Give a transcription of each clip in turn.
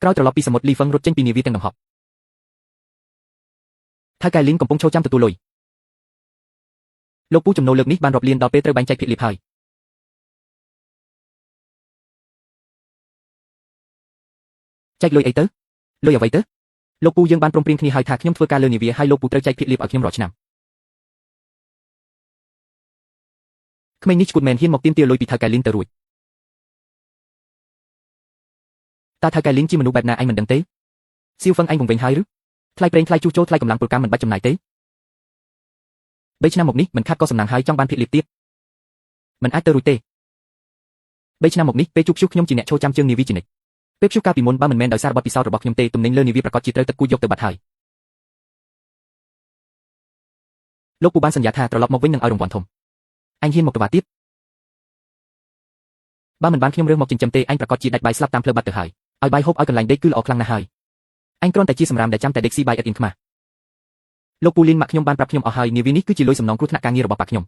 ក្រោយត្រឡប់ពីសមុទ្រលីហ្វឹងរត់ចេញពីនាវាទាំងដង្ហប់ថៅកែលីនកំពុងឈរចាំទទួលលុយលោកពូចំណូលលើកនេះបានរាប់លានដល់ពេលត្រូវបែងចែកភាគលាភហើយចែកលុយអីទៅលុយអ្វីទៅលោកពូយើងបានព្រមព្រៀងគ្នាហើយថាខ្ញុំធ្វើការលើនាវាហើយលោកពូត្រូវចែកភាគលាភឲ្យខ្ញុំរាល់ឆ្នាំក្មេងនេះឈួតមែនហ៊ានមកទាមទារលុយពីថៅកែលីនទៅរួចតើថៅកែលីនជាមនុស្សបែបណាអញមិនដឹងទេសៀវហ្វឹងអញវង្វេងហើយឬថ្លៃប្រេងថ្លៃជួសជុលថ្លៃកម្លាំងពលកម្មមិនបាច់ចំណាយទេ3ឆ្នាំមកនេះមិនខាត់ក៏សំណាងហើយចង់បានភាគលាភទៀតមិនអាចទៅរួចទេ3ឆ្នាំមកនេះពេលជួបព្យុះខ្ញុំជាអ្នកឈរចាំជើងនាវាជានិច្ចពេលព្យុះកាលពីមុនបើមិនមែនដោយសារបទពិសោធន៍របស់ខ្ញុំទេទំនិញលើនាវាប្រកាសជាត្រូវទឹកគូយកទៅបាត់ហើយលោកពូបានសន្យាថាត្រឡប់មកវិញនឹងឲ្យរង្វាន់ធំអញហ៊ានមកតវ៉ាទៀតបើមិនបានខ្ញុំរើសមកចិញ្ចឹមទេអញប្រកាសជាដាច់បាយស្លាប់តាមផ្លូវបាត់ទៅហើយឲ្យបាយហូបឲ្យកន្លែងដេកគឺល្អខ្លាំងណាស់ហើយអញគ្រាន់តែជាសម្រាមដែលចាំតែដេកស៊ីបាយឥតអៀនខ្មាស់លោកពូលីនម៉ាក់ខ្ញុំបានប្រាប់ខ្ញុំអស់ហើយនាវានេះគឺជាលុយសំណងគ្រោះថ្នាក់ការងាររបស់ប៉ាខ្ញុំ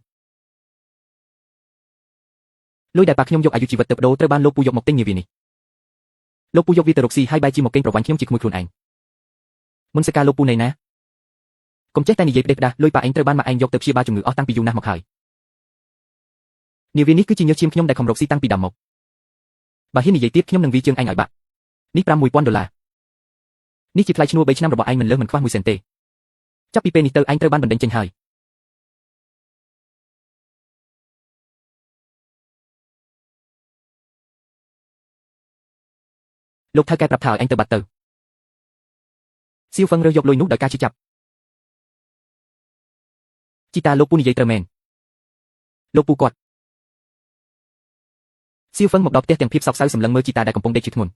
លុយដែលប៉ាខ្ញុំយកអាយុជីវិតទៅបដូរត្រូវបានលោកពូយកមកទិញនាវានេះលោកពូយកវាទៅរកស៊ីហើយបែរជាមកកេងប្រវ័ញ្ចខ្ញុំជាក្មួយខ្លួនឯងមុនសិកាលោកពូណៃណាកុំចេះតែនិយាយផ្ដេសផ្ដាសលុយប៉ាឯងត្រូវបានម៉ាក់ឯងយកទៅព្យាបាលជំងឺអស់តាំងពីយូរណាស់មកហើយនាវានេះគឺជាញើសឈាមខ្ញុំដែលខំរកស៊ីតាំងពីដើមមកបើហ៊ាននិយាយទៀតខ្ញុំនឹងវាជើងឯងឲ្យបាក់នេះ$5000នេះជាថ្លៃឈ្នួល3ឆ្នាំរបស់ឯងមិនលើសមិនខ្វះ1សេនទេចាប់ពីពេលនេះទៅឯងត្រូវបានបណ្តេញចេញហើយលោកថៅកែប្រាប់ថាឲ្យឯងទៅបាត់ទៅសៀវហ្វឹងរើសយកលុយនោះដោយការជឿចាប់ជីតាលោកពូនិយាយត្រូវមែនលោកពូគាត់សៀវហ្វឹងមកដល់ផ្ទះទាំងភាពសោកសៅសម្លឹងមើលជីតាដែលកំពុងដេកជឿធ្ងន់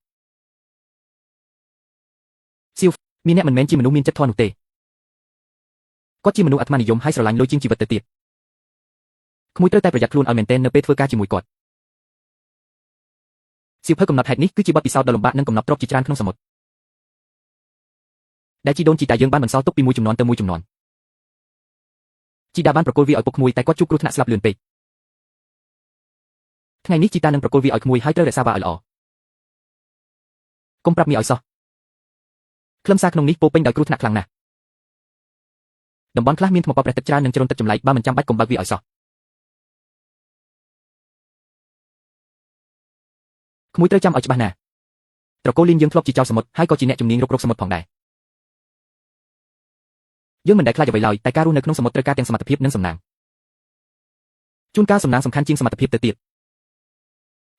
សៀវមានអ្នកមិនមែនជាមនុស្សមានចិត្តធម៌នោះទេគាត់ជាមនុស្សអាត្មានិយមហើយស្រឡាញ់លុយជាងជីវិតទៅទៀតក្មួយត្រូវតែប្រយ័ត្នខ្លួនឲ្យមែនទែននៅពេលធ្វើការជាមួយគាត់សៀវភៅកំណត់ហេតុនេះគឺជាបទពិសោធន៍ដ៏លំបាកនិងកំណត់ទ្រព្យជាច្រើនក្នុងសមុទ្រដែលជីដូនជីតាយើងបានបន្សល់ទុកពីមួយជំនាន់ទៅមួយជំនាន់ជីតាបានប្រគល់វាឲ្យពុកក្មួយតែគាត់ជួបគ្រោះថ្នាក់ស្លាប់លឿនពេកថ្ងៃនេះជីតានឹងប្រគល់វាឲ្យក្មួយហើយត្រូវរក្សាវាឲ្យល្អកុំប្រាប់មីឲ្យសោះខ្លឹមសារក្នុងនេះពោពេញដោយគ្រោះថ្នាក់ខ្លាំងណាស់តំបន់ខ្លះមានថ្មប៉ព្រះទឹកច្រើននិងជ្រុនទឹកចម្លែកបើមិនចាំបាច់កុំបើកវាឲ្យសោះក្មួយត្រូវចាំឲ្យច្បាស់ណាត្រកូលលីនយើងធ្លាប់ជាចៅសមុទ្រហើយក៏ជាអ្នកជំនាញរុករកសមុទ្រផងដែរយើងមិនដែលខ្លាចអ្វីឡើយតែការរស់នៅក្នុងសមុទ្រត្រូវការទាំងសមត្ថភាពនិងសំណាងជួនកាលសំណាងសំខាន់ជាងសមត្ថភាពទៅទៀត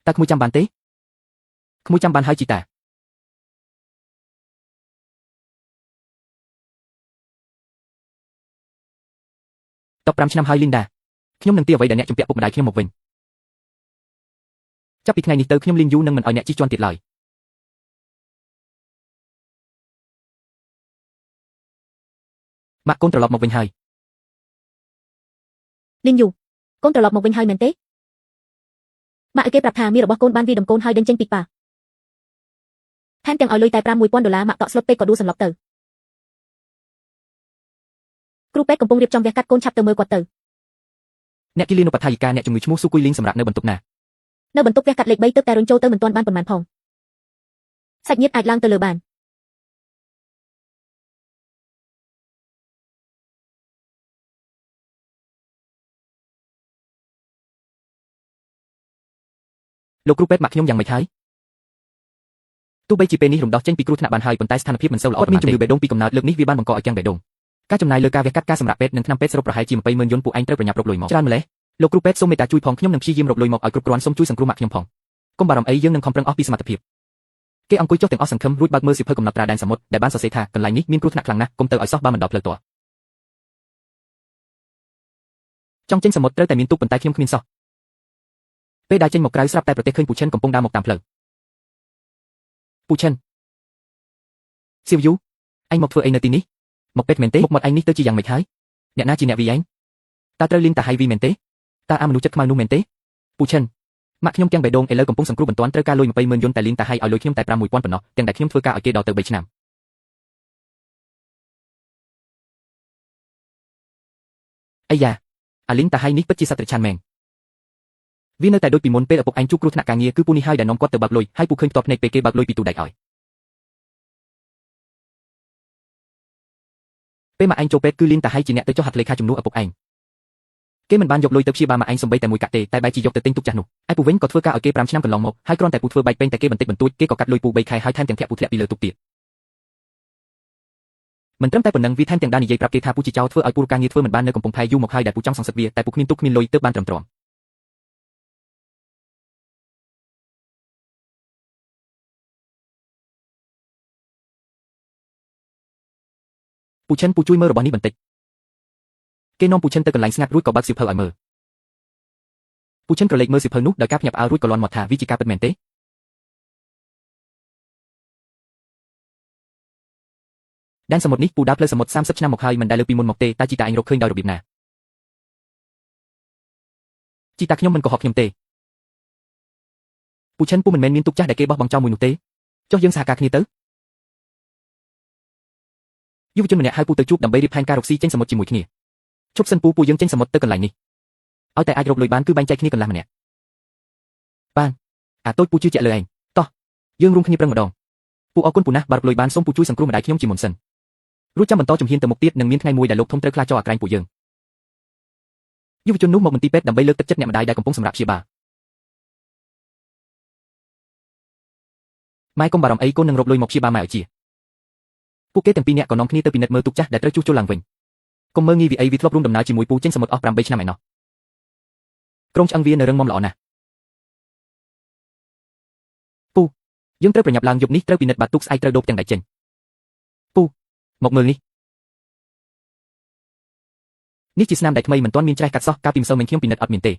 តើក្មួយចាំបានទេក្មួយចាំបានហើយជីតា15ឆ្នាំហើយលីនដាខ្ញុំនឹងទីអ្វីដែលអ្នកជំពាក់ពុកម្ដាយខ្ញុំមកវិញចាប់ពីថ្ងៃនេះទៅខ្ញុំលីនយូនឹងមិនឲ្យអ្នកជិះជាន់ទៀតឡើយម៉ាក់កូនត្រឡប់មកវិញហើយលីនយូកូនត្រឡប់មកវិញហើយមែនទេម៉ាក់ឲ្យគេប្រាប់ថាមីរបស់កូនបានវាដំកូនហើយដេញចេញពីប៉ាថែមទាំងឲ្យលុយតែ$5000ម៉ាក់តក់ស្លុតពេកក៏ដួលសន្លប់ទៅគ្រូពេទ្យកំពុងរៀបចំវះកាត់កូនឆាប់ទៅមើលគាត់ទៅអ្នកគិលានុបដ្ឋាយិកាអ្នកជំងឺឈ្មោះស៊ូគុយលីងសម្រាប់នៅបន្ទប់ណានៅបន្ទប់វះកាត់លេខ3ទឹកតែរុញចូលទៅមិនទាន់បានប៉ុន្មានផងសាច់ញាតិអាចឡើងទៅលើបានលោកគ្រូពេទ្យម៉ាក់ខ្ញុំយ៉ាងម៉េចហើយទោះបីជាពេលនេះរំដោះចេញពីគ្រោះថ្នាក់បានហើយប៉ុន្តែស្ថានភាពមិនសូវល្អគាត់មានជំងឺបេះដូងពីកំណើតលើកនេះវាបានបង្កឲ្យទាំងបេះដូងការចំណាយលើការវះកាត់ការសម្រាប់ពេទ្យនិងថ្នាំពេទ្យសរុបប្រហែលជា200,000យួនពួកឯងត្រូវប្រញាប់រកលុយមកច្រើនម្ល៉េះលោកគ្រូពេទ្យសូមមេត្តាជួយផងខ្ញុំនឹងព្យាយាមរកលុយមកឲ្យគ្រប់គ្រាន់សូមជួយសង្គ្រោះម៉ាក់ខ្ញុំផងកុំបារម្ភអីយើងនឹងខំប្រឹងអស់ពីសមត្ថភាពគេអង្គុយចុះទាំងអស់សង្ឃឹមរួចបើកមើលសៀវភៅកំណត់ត្រាដែនសមុទ្រដែលបានសរសេរថាកន្លែងនេះមានគ្រោះថ្នាក់ខ្លាំងណាស់កុំទៅឲ្យសោះបើមិនដល់ផ្លូវទាល់ចង់ចេញសមុទ្រត្រូវតែមានទូកប៉ុន្តែខ្ញុំគ្មានសោះពេលដើរចេញមកក្រៅស្រាប់តែប្រទេសឃើញពូឈិនកំពុងដើរមកតាមផ្លូវពូឈិនសៀវយូអញមកធ្វើអីនៅទីនេះមកពេទ្យមែនទេមុខមាត់ឯងនេះទៅជាយ៉ាងម៉េចហើយអ្នកណាជាអ្នកវីឯងតើត្រូវលីងតាហៃវីមែនទេតើអាមនុស្សចិត្តខ្មៅនោះមែនទេពូឈិនម៉ាក់ខ្ញុំទាំងបេះដូងឥឡូវកំពុងសង្គ្រោះបន្ទាន់ត្រូវការលុយ200,000យួនតែលីងតាហៃឲ្យលុយខ្ញុំតែ$5000ប៉ុណ្ណោះទាំងដែលខ្ញុំធ្វើការឲ្យគេដល់ទៅ3ឆ្នាំអាយ៉ាអាលីងតាហៃនេះពិតជាសត្វត្រឆានមែនវានៅតែដូចពីមុនពេលឪពុកឯងជួបគ្រោះថ្នាក់ការងារគឺពូនេះហើយដែលនាំគាត់ទៅបើកលុយហើយពូឃើញផ្ទាល់ភ្នែកពេលគេបើកលុយពីទូដែកឲ្យ ពេលម៉ាក់ឯងចូលពេទ្យគឺលៀនតាហៃជាអ្នកទៅចុះហត្ថលេខាជំនួសឪពុកឯងគេមិនបានយកលុយទៅព្យាបាលម៉ាក់ឯងសំបីតែមួយកាក់ទេតែបែរជាយកទៅទិញទុកចាស់នោះឯពូវិញក៏ធ្វើការឲ្យគេ5ឆ្នាំកន្លងមកហើយគ្រាន់តែពូធ្វើបែកពេញតែគេបន្តិចបន្តួចគេក៏កាត់លុយពូ3ខែហើយថែមទាំងធាក់ពូធ្លាក់ពីលើទុកទៀតមិនត្រឹមតែប៉ុណ្ណឹងវាថែមទាំងបាននិយាយប្រាប់គេថាពូជាចៅធ្វើឲ្យពូការងារធ្វើមិនបាននៅកំពង់ផែយូរមកហើយដែលពូចង់សងសឹកវាតែពូគ្មានទុកគ្មានលុយទើបបានត្រឹមត្រូវពូឈិនពូជួយមើលរបស់នេះបន្តិចគេនាំពូឈិនទៅកន្លែងស្ងាត់រួចក៏បើកសៀវភៅឲ្យមើលពូឈិនក្រឡេកមើលសៀវភៅនោះដោយការភ្ញាក់ផ្អើលរួចក៏លាន់មាត់ថាវាជាការពិតមែនទេដែនសមុទ្រនេះពូដើរផ្លូវសមុទ្រ30ឆ្នាំមកហើយមិនដែលលើពីមុនមកទេតែជីតាអញរកឃើញដោយរបៀបណាជីតាខ្ញុំមិនកុហកខ្ញុំទេពូឈិនពូមិនមែនមានទុកចាស់ដែលគេបោះបង់ចោលមួយនោះទេចុះយើងសហការគ្នាទៅយុវជនម្នាក់ហៅពូទៅជួបដើម្បីរៀបផែនការរកស៊ីចេញសមុទ្រជាមួយគ្នាជប់សិនពូយើងចេញសមុទ្រទៅកន្លែងនេះឲ្យតែអាចរកលុយបានគឺបែងចែកគ្នាកន្លះម្នាក់បានអាតូចពូជឿជាក់លើឯងតោះយើងរួមគ្នាប្រឹងម្ដងពូអរគុណពូណាស់បើរកលុយបានសូមពូជួយសង្គ្រោះម្ដាយខ្ញុំជាមុនសិនរួចចាំបន្តជំហានទៅមុខទៀតនឹងមានថ្ងៃមួយដែលលោកធំត្រូវខ្លាចចោលអាក្រែងពួកយើងយុវជននោះមកមន្ទីរពេទ្យដើម្បីលើកទឹកចិត្តអ្នកម្ដាយដែលកំពុងសម្រាប់ព្យាបាលម៉ែកុំបារម្ភអីកូននឹងរកលុយមកព្យាបាលម៉ែឲ្យជាពួកគេទាំងពីរនាក់ក៏នាំគ្នាទៅពិនិត្យមើលទូកចាស់ដែលត្រូវជួសជុលឡើងវិញកុំមើលងាយវាអីវាធ្លាប់រួមដំណើរជាមួយពូចេញសមុទ្រអស់8ឆ្នាំឯណោះក្រុមឆ្អឹងវានៅរឹងមាំល្អណាស់ពូយើងត្រូវប្រញាប់ឡើងយប់នេះត្រូវពិនិត្យបាតទូកស្អែកត្រូវដូបទាំងដៃចេញពូមកមើលនេះជាស្នាមដែលថ្មីមិនទាន់មានច្រេះកាត់សោះកាលពីម្សិលមិញខ្ញុំពិនិត្យអត់មានទេ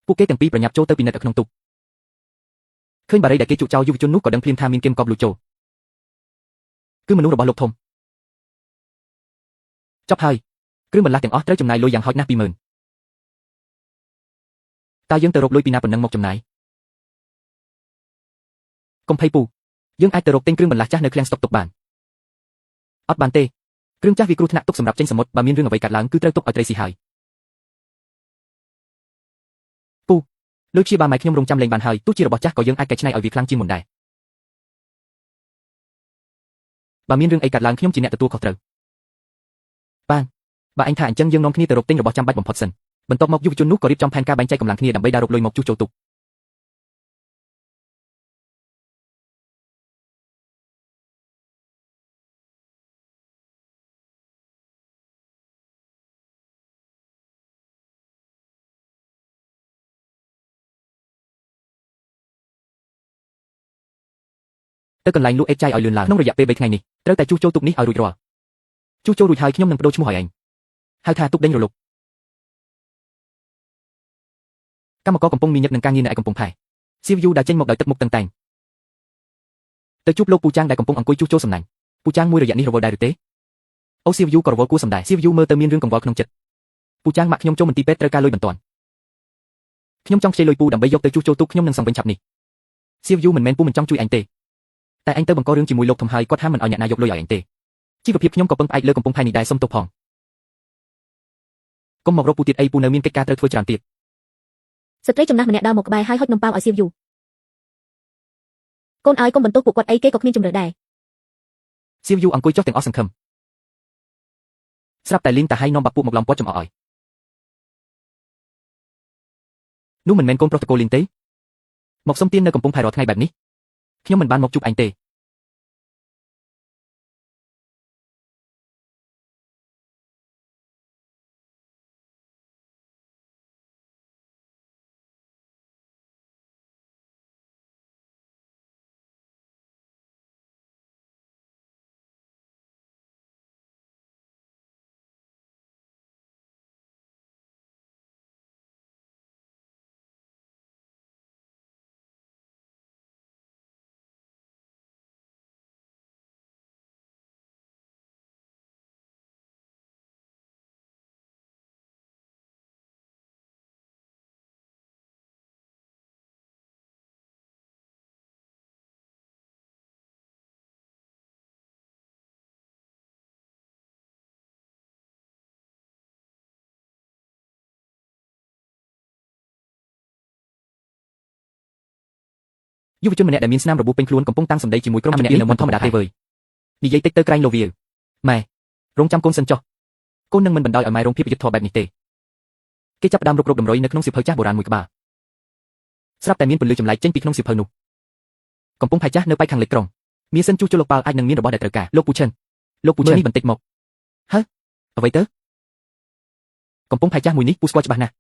ពួកគេទាំងពីរប្រញាប់ចូលទៅពិនិត្យនៅក្នុងទូកឃើញបារីដែលគេជក់ចោលយុវជននោះក៏ដឹងភ្លាមថាមានគំកប់លួចចូលគឺមនុស្សរបស់លោកធំចប់ហើយគ្រឿងបន្លាស់ទាំងអស់ត្រូវចំណាយលុយយ៉ាងហោចណាស់20000តើយើងទៅរកលុយពីណាប៉ុណ្ណឹងមកចំណាយកុំភ័យពូយើងអាចទៅរកទិញគ្រឿងបន្លាស់ចាស់នៅឃ្លាំងស្តុកទុកបានអត់បានទេគ្រឿងចាស់វាគ្រោះថ្នាក់ទុកសម្រាប់ចេញសមុទ្របើមានរឿងអ្វីកើតឡើងគឺត្រូវទុកឲ្យត្រីស៊ីហើយពូលុយព្យាបាលម៉ែខ្ញុំរងចាំលេងបានហើយទោះជារបស់ចាស់ក៏យើងអាចកែច្នៃឲ្យវាខ្លាំងជាងមុនដែរបើមានរឿងអីកើតឡើងខ្ញុំជាអ្នកទទួលខុសត្រូវបានបើអញថាអញ្ចឹងយើងនាំគ្នាទៅរកទិញរបស់ចាំបាច់បំផុតសិនបន្ទាប់មកយុវជននោះក៏រៀបចំផែនការបែងចែកកម្លាំងគ្នាដើម្បីដើររកលុយមកជួសជុលទូកទៅកន្លែងលក់អេតចាយឲ្យលឿនឡើងក្នុងរយៈពេល3ថ្ងៃនេះត្រូវតែជួសជុលទូកនេះឲ្យរួចរាល់ជួសជុលរួចហើយខ្ញុំនឹងបដូរឈ្មោះឲ្យឯងហៅថាទូកដេញរលកកម្មករកំពុងមានញឹកនឹងការងារនៅឯកំពង់ផែសៀវយូដែលចេញមកដោយទឹកមុខតឹងតែងទៅជួបលោកពូចាងដែលកំពុងអង្គុយជួសជុលសំណាញ់ពូចាងមួយរយៈនេះរវល់ដែរឬទេអូសៀវយូក៏រវល់គួរសមដែរសៀវយូមើលទៅមានរឿងកង្វល់ក្នុងចិត្តពូចាងម៉ាក់ខ្ញុំចូលមន្ទីរពេទ្យត្រូវការលុយបន្ទាន់ខ្ញុំចង់ខ្ចីលុយពូដើម្បីយកទៅជួសជុលទូកខ្ញុំនឹងសងវិញឆាប់នេះសៀវយូមិនមែនពូមិនចង់ជួយអញទេតែអញទៅបង្ករឿងជាមួយលោកធំហើយគាត់ហាមមិនឲ្យអ្នកណាយកលុយឲ្យអញទេជីវភាពខ្ញុំក៏ពឹងផ្អែកលើកំពង់ផែនេះដែរសុំទោសផងកុំមករកពូទៀតអីពូនៅមានកិច្ចការត្រូវធ្វើច្រើនទៀតស្ត្រីចំណាស់ម្នាក់ដើរមកក្បែរហើយហុចនំប៉ោងឲ្យសៀវយូកូនឲ្យកុំបន្ទោសពួកគាត់អីគេក៏គ្មានជំរឿដែរសៀវយូអង្គុយចុះទាំងអស់សង្ឃឹមស្រាប់តែលីងតាហៃនាំបាពួកមកឡំពាត់ចំអកឲ្យនោះមិនមែនកូនប្រុសតកូលលីងទេមកសុំទាននៅកំពង់ផែរាល់ថ្ងៃបែបនេះខ្ញុំមិនបានមកជួបអញទេយុវជនម្នាក់ដែលមានស្នាមរបួសពេញខ្លួនកំពុងតាំងសម្ដីជាមួយក្រុមជំនាញនៅមុនធម្មតាទេវើយនិយាយតិចទៅក្រែងលោវា ម៉ែរងចាំកូនសិនចុះកូននឹងមិនបណ្ដោយឲ្យម៉ែរងភាពអយុត្តិធម៌បែបនេះទេគេចាប់ផ្ដើមរុករកតម្រុយនៅក្នុងសៀវភៅចាស់បុរាណមួយក្បាលស្រាប់តែមានពន្លឺចម្លែកចេញពីក្នុងសៀវភៅនោះកំពុងផែចាស់នៅប៉ែកខាងលិចក្រុងមានសិនជួសជុលលោកប៉ាល់អាចនឹងមានរបស់ដែលត្រូវការលោកពូឈិនលោកពូឈិននេះបន្តិចមកហ៎អ្វីទៅកំពុងផែចាស់មួយនេះពូស្គាល់ច្បាស់ណាស់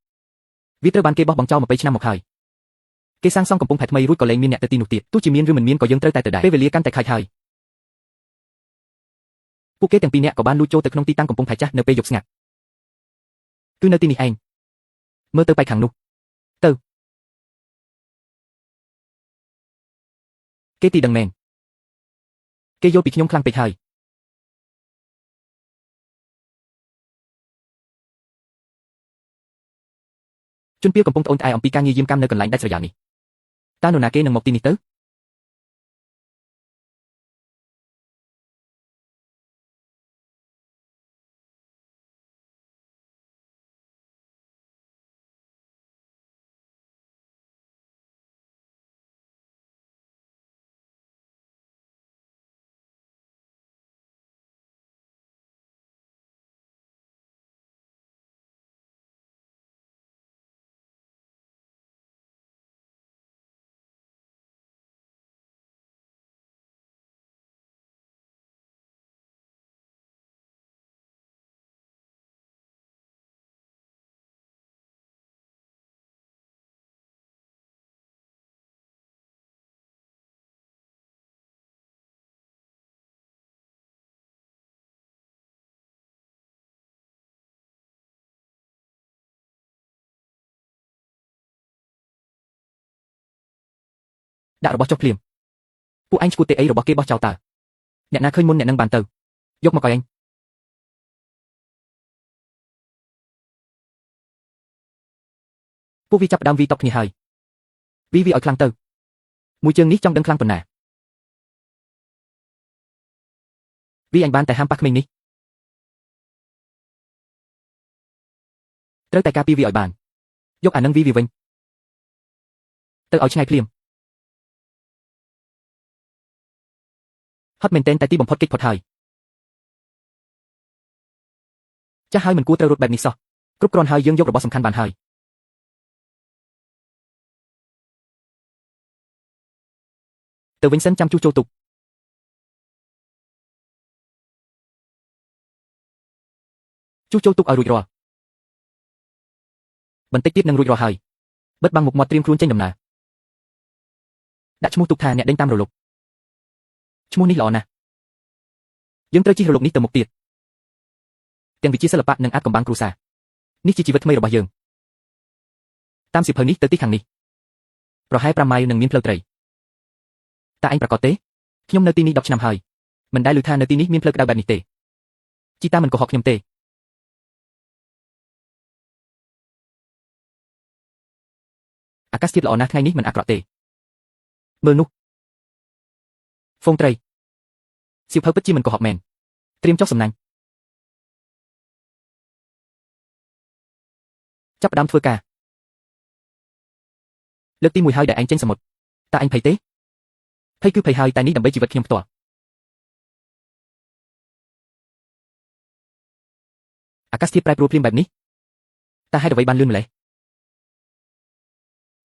វាត្រូវបានគេបោះបង់ចោលមក20ឆ្នាំមកហើយគេសាងសង់កំពុងផែថ្មីរួចក៏លែងមានអ្នកទៅទីនោះទៀតទោះជាមានឬមិនមានក៏យើងត្រូវតែទៅដែរពេលវេលាកាន់តែខើចហើយពួកគេទាំងពីរនាក់ក៏បានលួចចូលទៅក្នុងទីតាំងកំពុងផែចាស់នៅពេលយប់ស្ងាត់គឺនៅទីនេះឯងមើលទៅប៉ែកខាងនោះទៅគេទីដឹងមែនគេយល់ពីខ្ញុំខ្លាំងពេកហើយជនពីលកំពុងត្អូញត្អែអំពីការងារយាមកាមនៅកន្លែងដាច់ស្រយាលនេះតើនរណាគេនឹងមកទីនេះទៅដាក់របស់ចុះភ្លាមពួកឯងឈួតទេអីរបស់គេបោះចោលតើអ្នកណាឃើញមុនអ្នកនឹងបានទៅយកមកឲ្យឯងពួកវាចាប់ផ្ដើមវីតប់គ្នាហើយវីឲ្យខ្លាំងទៅមួយជើងនេះចង់ដឹងខ្លាំងប៉ុណ្ណាវីអញបានតែហាមប៉ះក្មេងនេះត្រូវតែការពារវីឲ្យបានយកអានឹងវីវិញទៅឲ្យឆ្ងាយភ្លាមហត់មែនតែទីបំផុតគេចផុតហើយចាស់ហើយមិនគួរត្រូវរត់បែបនេះសោះគ្រប់គ្រាន់ហើយយើងយករបស់សំខាន់បានហើយទៅវិញសិនចាំជួសជុលទុកជួសជុលទុកឲ្យរួចរាល់បន្តិចទៀតនឹងរួចរាល់ហើយបិទបាំងមុខមាត់ត្រៀមខ្លួនចេញដំណើរដាក់ឈ្មោះទុកថាអ្នកដេញតាមរលកឈ្មោះនេះល្អណាស់យើងត្រូវជិះរលកនេះទៅមុខទៀតទាំងវិជាសិល្បៈនិងអាថ៌កំបាំងគ្រួសារនេះជាជីវិតថ្មីរបស់យើងតាមសៀវភៅនេះទៅទីខាងនេះប្រហែល5ម៉ាយនឹងមានផ្លូវត្រីតើឯងប្រកាសទេខ្ញុំនៅទីនេះ10ឆ្នាំហើយមិនដែលឮថានៅទីនេះមានផ្លូវក្តៅបែបនេះទេជីតាមិនកុហកខ្ញុំទេអាកាសធាតុល្អណាស់ថ្ងៃនេះមិនអាក្រក់ទេមើលនោះហ្វូងត្រីសៀវភៅពិតជាមិនកុហកមែនត្រៀមចុះសំណាញ់ចាប់ផ្ដើមធ្វើការលើកទី1ហើយដែលឯងចេញសមុទ្រតើឯងភ័យទេភ័យគឺភ័យហើយតែនេះដើម្បីជីវិតខ្ញុំផ្ទាល់អាកាសធាតុប្រែប្រួលភ្លាមបែបនេះតើហេតុអ្វីបានលឿនម្ល៉េះ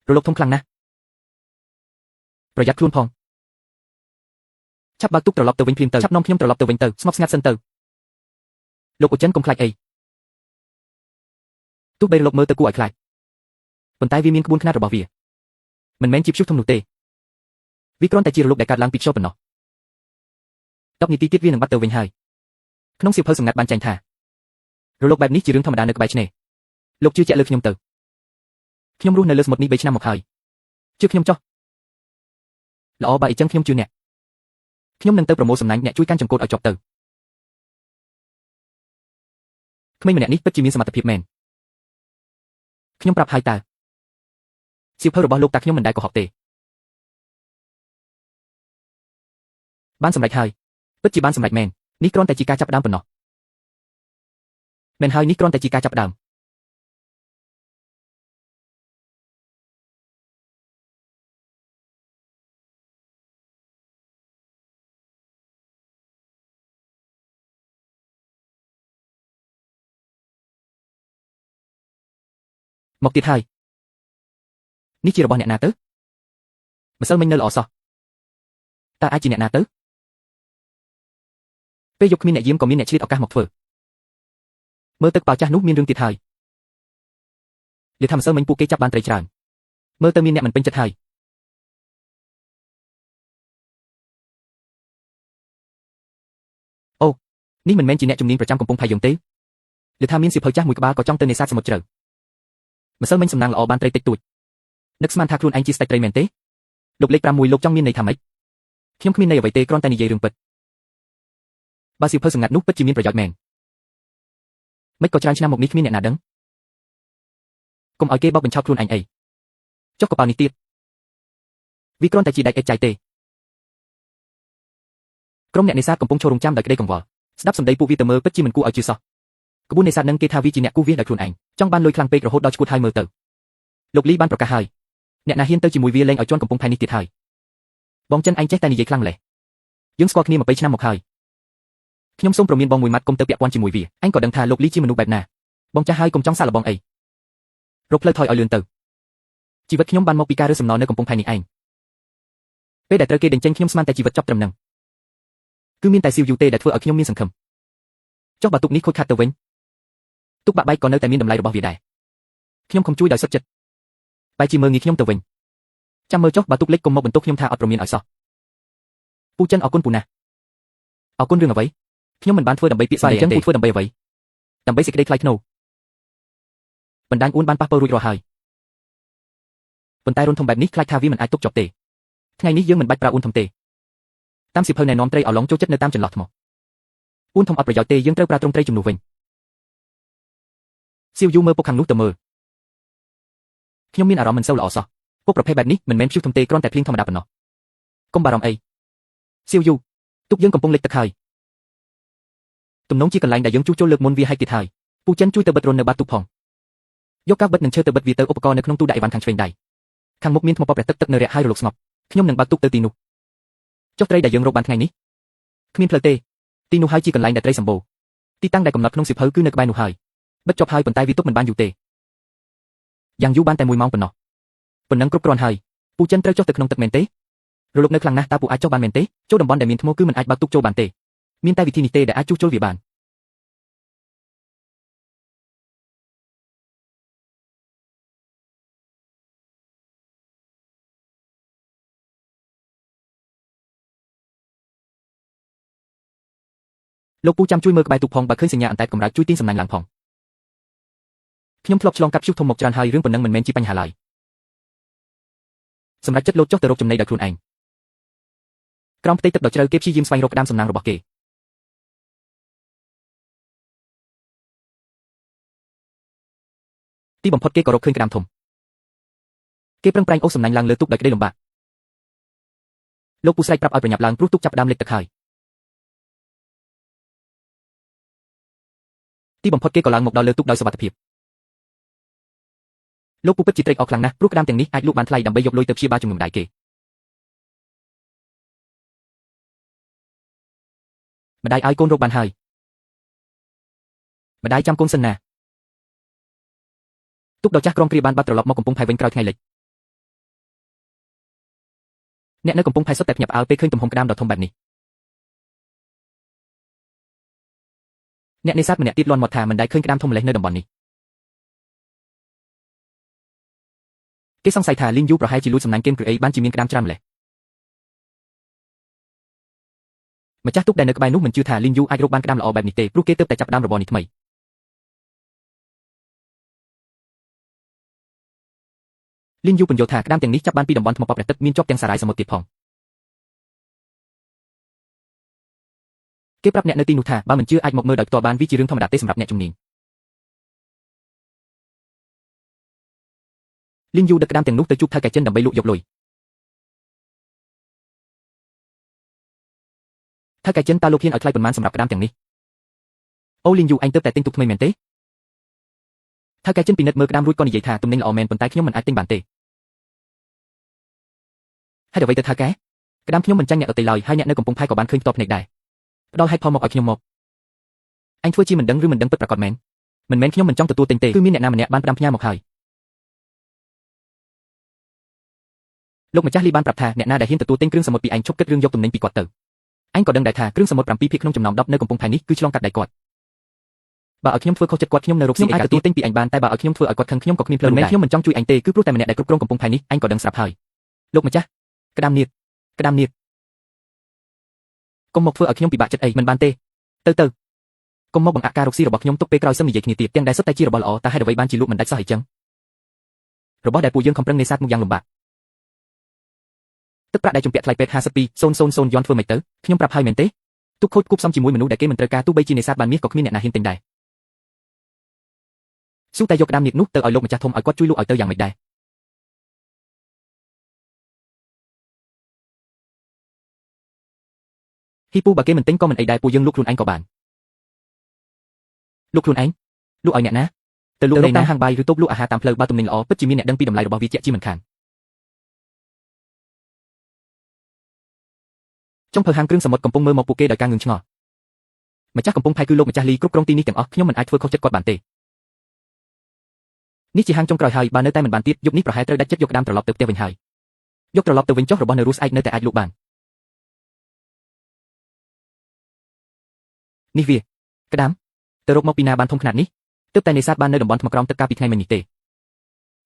រលកធំខ្លាំងណាស់ប្រយ័ត្នខ្លួនផងឆាប់បើកទូកត្រឡប់ទៅវិញភ្លាមទៅឆាប់នាំខ្ញុំត្រឡប់ទៅវិញទៅស្ងប់ស្ងាត់សិនទៅលោកអ៊ូចិនកុំខ្លាចអីទោះបីរលកមើលទៅគួរឲ្យខ្លាចប៉ុន្តែវាមានក្បួនខ្នាតរបស់វាមិនមែនជាព្យុះធំនោះទេវាគ្រាន់តែជារលកដែលកើតឡើងពីខ្យល់ប៉ុណ្ណោះ10នាទីទៀតវានឹងបាត់ទៅវិញហើយក្នុងសៀវភៅសម្ងាត់បានចែងថារលកបែបនេះជារឿងធម្មតានៅក្បែរឆ្នេរលោកជឿជាក់លើខ្ញុំទៅខ្ញុំរស់នៅលើសមុទ្រនេះ3ឆ្នាំមកហើយជឿខ្ញុំចុះល្អបើអញ្ចឹងខ្ញុំជឿអ្នកខ្ញុំនឹងទៅប្រមូលសំណាញ់អ្នកជួយកាន់ចង្កូតឲ្យជាប់ទៅក្មេងម្នាក់នេះពិតជាមានសមត្ថភាពមែនខ្ញុំប្រាប់ហើយតើសៀវភៅរបស់លោកតាខ្ញុំមិនដែលកុហកទេបានសម្រេចហើយពិតជាបានសម្រេចមែននេះគ្រាន់តែជាការចាប់ផ្ដើមប៉ុណ្ណោះមែនហើយនេះគ្រាន់តែជាការចាប់ផ្ដើម មកទៀតហើយនេះជារបស់អ្នកណាទៅម្សិលមិញនៅល្អសោះតើអាចជាអ្នកណាទៅពេលយកគ្មានអ្នកយាមក៏មានអ្នកឆ្លៀតឱកាសមកធ្វើមើលទឹកប៉ៅចាស់នោះមានរឿងទៀតហើយនិយាយថាម្សិលមិញពួកគេចាប់បានត្រីច្រើនមើលទៅមានអ្នកមិនពេញចិត្តហើយអូនេះមិនមែនជាអ្នកជំនាញប្រចាំកំពង់ផែយើងទេនិយាយថាមានសៀវភៅចាស់មួយក្បាលក៏ចង់ទៅនេសាទសមុទ្រជ្រៅម្សិលមិញសំណាងល្អបានត្រីតិចតួចនឹកស្មានថាខ្លួនឯងជាស្ដេចត្រីមែនទេលោកលេខ5មួយលោកចង់មានន័យថាម៉េចខ្ញុំគ្មានន័យអ្វីទេគ្រាន់តែនិយាយរឿងពិតបើសៀវភៅសម្ងាត់នោះពិតជាមានប្រយោជន៍មែនមិនក៏ច្រើនឆ្នាំមកនេះគ្មានអ្នកណាដឹងកុំឲ្យគេបោកបញ្ឆោតខ្លួនឯងអីចុះកប៉ាល់នេះទៀតវាគ្រាន់តែជាដែកឥតចៃទេក្រុមអ្នកនេសាទកំពុងឈររងចាំដោយក្តីកង្វល់ស្ដាប់សម្ដីពួកវាទៅមើលពិតជាមិនគួរឲ្យជឿសោះក្បួននេសាទនឹងគេថាវាជាអ្នកគូវាសដោយខ្លួនឯងចង់បានលុយខ្លាំងពេករហូតដល់ឈួតហើយមើលទៅលោកលីបានប្រកាសហើយអ្នកណាហ៊ានទៅជាមួយវាលេងឲ្យជន់កំពង់ផែនេះទៀតហើយបងចិនឯងចេះតែនិយាយខ្លាំងម្ល៉េះយើងស្គាល់គ្នា20ឆ្នាំមកហើយខ្ញុំសូមប្រមានបងមួយម៉ាត់កុំទៅពាក់ព័ន្ធជាមួយវាអញក៏ដឹងថាលោកលីជាមនុស្សបែបណាបងចាស់ហើយកុំចង់សាកល្បងអីរកផ្លូវថយឲ្យលឿនទៅជីវិតខ្ញុំបានមកពីការរើសសំណល់នៅកំពង់ផែនេះឯងពេលដែលត្រូវគេដេញចេញខ្ញុំស្មានតែជីវិតចប់ត្រឹមហ្នឹងគឺមានតែស៊ីវយូទេដែលធ្វើឲ្យខ្ញុំមានសង្ឃឹមចុះបើទុកនេះខូចខាតទៅវិញទុកបាក់បែកក៏នៅតែមានតម្លៃរបស់វាដែរខ្ញុំខំជួយដោយសុទ្ធចិត្តបែរជាមើលងាយខ្ញុំទៅវិញចាំមើលចុះបើទុកលេខកុំមកបន្ទោសខ្ញុំថាអត់ប្រមានឲ្យសោះពូចិនអរគុណពូណាស់អរគុណរឿងអ្វីខ្ញុំមិនបានធ្វើដើម្បីពាក្យស្ដីអញ្ចឹងពូធ្វើដើម្បីអ្វីដើម្បីសេចក្តីថ្លៃថ្នូរបណ្ដាញអួនបានប៉ះពាល់រួចរាល់ហើយប៉ុន្តែរុនធំបែបនេះខ្លាចថាវាមិនអាចទុកជាប់ទេថ្ងៃនេះយើងមិនបាច់ប្រើអួនធំទេតាមសៀវភៅណែនាំត្រីឲ្យឡងចូលចិត្តនៅតាមចន្លោះថ្មអួនធំអត់ប្រយោជន៍ទេយើងត្រូវប្រើទ្រង់ត្រីជំនួសវិញសៀវយូមើលពុកខាងនោះទៅមើលខ្ញុំមានអារម្មណ៍មិនសូវល្អសោះពុកប្រភេទបែបនេះមិនមែនព្យុះធំទេគ្រាន់តែភ្លៀងធម្មតាប៉ុណ្ណោះកុំបារម្ភអីសៀវយូទុកយើងកំពុងលិចទឹកហើយទំនងជាកន្លែងដែលយើងជួសជុលលើកមុនវាហែកទៀតហើយពូចិនជួយទៅបិទរុននៅបាតទូកផងយកកាវបិទនិងឈើទៅបិទវាទៅឧបករណ៍នៅក្នុងទូដាក់អីវ៉ាន់ខាងឆ្វេងដៃខាងមុខមានថ្មប៉ប្រះទឹកនៅរាក់ហើយរលកស្ងប់ខ្ញុំនឹងបើកទូកទៅទីនោះចុះត្រីដែលយើងរកបានថ្ងៃនេះគ្មានផ្លូវទេទីនោះហើយជាកន្លែងដែលត្រីសម្បូរទីតាំងដែលកំណត់ក្នុងសៀវភៅគឺនៅក្បែរនោះហើយបិទជាប់ហើយប៉ុន្តែវាទុកមិនបានយូរទេយ៉ាងយូរបានតែ1ម៉ោងប៉ុណ្ណោះប៉ុណ្ណឹងគ្រប់គ្រាន់ហើយពូចិនត្រូវចុះទៅក្នុងទឹកមែនទេរលកនៅខ្លាំងណាស់តើពូអាចចុះបានមែនទេចូលតំបន់ដែលមានថ្មគឺមិនអាចបើកទូកចូលបានទេមានតែវិធីនេះទេដែលអាចជួសជុលវាបានលោកពូចាំជួយមើលក្បែរទូកផងបើឃើញសញ្ញាអន្តែតកម្រើកជួយទាញសំណាញ់ឡើងផងខ្ញុំធ្លាប់ឆ្លងកាត់ព្យុះធំមកច្រើនហើយរឿងប៉ុណ្ណឹងមិនមែនជាបញ្ហាឡើយសម្រាប់ចិត្តលោតចុះទៅរកចំណីដោយខ្លួនឯងក្រោមផ្ទៃទឹកដ៏ជ្រៅគេព្យាយាមស្វែងរកក្តាមសំណាងរបស់គេទីបំផុតគេក៏រកឃើញក្តាមធំគេប្រឹងប្រែងអូសសំណាញ់ឡើងលើទូកដោយក្តីលំបាកលោកពូស្រែកប្រាប់ឲ្យប្រញាប់ឡើងព្រោះទូកចាប់ផ្ដើមលិចទឹកហើយទីបំផុតគេក៏ឡើងមកដល់លើទូកដោយសុវត្ថិភាពលោកពូពិតជាត្រេកអរខ្លាំងណាស់ព្រោះក្តាមទាំងនេះអាចលក់បានថ្លៃដើម្បីយកលុយទៅព្យាបាលជំងឺម្ដាយគេម្ដាយឲ្យកូនរកបានហើយម្ដាយចាំកូនសិនណាទូកដ៏ចាស់ក្រំគ្រាបានបាត់ត្រឡប់មកកំពង់ផែវិញក្រោយថ្ងៃលិចអ្នកនៅកំពង់ផែសុទ្ធតែភ្ញាក់ផ្អើលពេលឃើញទំហំក្តាមដ៏ធំបែបនេះអ្នកនេសាទម្នាក់ទៀតលាន់មាត់ថាមិនដែលឃើញក្តាមធំម្លេះនៅតំបន់នេះគេសង្ស័យថាលីងយូប្រហែលជាលួចសំណាញ់គេមគ្រូអីបានជាមានក្តាមច្រើនម្លេះម្ចាស់ទូកដែលនៅក្បែរនោះមិនជឿថាលីងយូអាចរកបានក្តាមល្អបែបនេះទេព្រោះគេទើបតែចាប់ផ្ដើមរបរនេះថ្មីលីងយូពន្យល់ថាក្តាមទាំងនេះចាប់បានពីតំបន់ថ្មប៉ប្រះទឹកមានជាប់ទាំងសារាយសមុទ្រទៀតផងគេប្រាប់អ្នកនៅទីនោះថាបើមិនជឿអាចមកមើលដោយផ្ទាល់បានវាជារឿងធម្មតាទេសម្រាប់អ្នកជំនាញលីងយូដឹកក្តាមទាំងនោះទៅជួបថៅកែចិនដើម្បីលក់យកលុយថៅកែចិនតើលោកហ៊ានឲ្យថ្លៃប៉ុន្មានសម្រាប់ក្តាមទាំងនេះអូលីងយូអញទើបតែទិញទូកថ្មីមែនទេថៅកែចិនពិនិត្យមើលក្តាមរួចក៏និយាយថាទំនិញល្អមែនប៉ុន្តែខ្ញុំមិនអាចទិញបានទេហើយអ្វីទៅថៅកែក្តាមខ្ញុំមិនចាញ់អ្នកដទៃឡើយហើយអ្នកនៅកំពង់ផែក៏បានឃើញផ្ទាល់ភ្នែកដែរផ្ដល់ហេតុផលមកឲ្យខ្ញុំមកអញធ្វើជាមិនដឹងឬមិនដឹងពិតប្រាកដមែនមិនមែនខ្ញុំមិនចង់ទទួលទិញទេគឺមានអ្នកណាម្នាក់បានផ្ដាំផ្ញើមកហើយ លោកម្ចាស់លីបានប្រាប់ថាអ្នកណាដែលហ៊ានទទួលទិញគ្រឿងសមុទ្រពីឯងឈប់គិតរឿងយកទំនិញពីគាត់ទៅឯងក៏ដឹងដែរថាគ្រឿងសមុទ្រ7ភាគក្នុងចំណោម10នៅកំពង់ផែនេះគឺឆ្លងកាត់ដៃគាត់បើឲ្យខ្ញុំធ្វើខុសចិត្តគាត់ខ្ញុំនៅរកស៊ីឯកាទទួលទិញពីឯងបានតែបើឲ្យខ្ញុំធ្វើឲ្យគាត់ខឹងខ្ញុំក៏គ្មានផ្លូវដែរខ្ញុំមិនចង់ជួយឯងទេគឺព្រោះតែម្នាក់ដែលគ្រប់គ្រងកំពង់ផែនេះឯងក៏ដឹងស្រាប់ហើយលោកម្ចាស់ក្តាមនៀតកុំមកធ្វើឲ្យខ្ញុំពិបាកចិត្តអីមិនបានទេទៅកុំមកបង្អាក់ការរកស៊ីរបស់ខ្ញុំទុកពេលក្រោយសឹមនិយាយគ្នាទៀតទាំងដែលសុទ្ធតែជារបស់ល្អតែហេតុអ្វីបានជាលក់មិនដាច់សោះអីចឹងរបស់ដែលពួកយើងខំប្រឹងនេសាទមកយ៉ាងលំបាកទឹកប្រាក់ដែលជំពាក់ថ្លៃពេទ្យ52,000 យន់ធ្វើមិនទៅខ្ញុំប្រាប់ហើយមែនទេទុកខូចគប់សំជាមួយមនុស្សដែលគេមិនត្រូវការទោះបីជានេសាទបានមាសក៏គ្មានអ្នកណាហ៊ានទិញដែរស៊ូតែយកក្តាមនៀតនោះទៅឲ្យលោកម្ចាស់ធំឲ្យគាត់ជួយលក់ឲ្យទៅយ៉ាងម៉េចដែរហ៊ីពូបើគេមិនទិញក៏មិនអីដែរពួកយើងលក់ខ្លួនឯងក៏បានលក់ខ្លួនឯងលក់ឲ្យអ្នកណាទៅលក់នៅតាមហាងបាយឬតូបលក់អាហារតាមផ្លូវបើទំនិញល្អពិតជាមានអ្នកដឹងពីតម្លៃរបស់វាជាក់ជាមិនខានចុងភៅហាងគ្រឿងសមុទ្រកំពុងមើលមកពួកគេដោយការងឿងឆ្ងល់ម្ចាស់កំពុងផែគឺលោកម្ចាស់លីគ្រប់គ្រងទីនេះទាំងអស់ខ្ញុំមិនអាចធ្វើខុសចិត្តគាត់បានទេនេះជាហាងចុងក្រោយហើយបើនៅតែមិនបានទៀតយប់នេះប្រហែលត្រូវដាច់ចិត្តយកក្តាមត្រឡប់ទៅផ្ទះវិញហើយយកត្រឡប់ទៅវិញចុះរបស់នៅរស់ស្អែកនៅតែអាចលក់បាននេះវាក្តាមទៅរកមកពីណាបានធំខ្នាតនេះទើបតែនេសាទបាននៅតំបន់ថ្មក្រោមទឹកកាលពីថ្ងៃមិញនេះទេ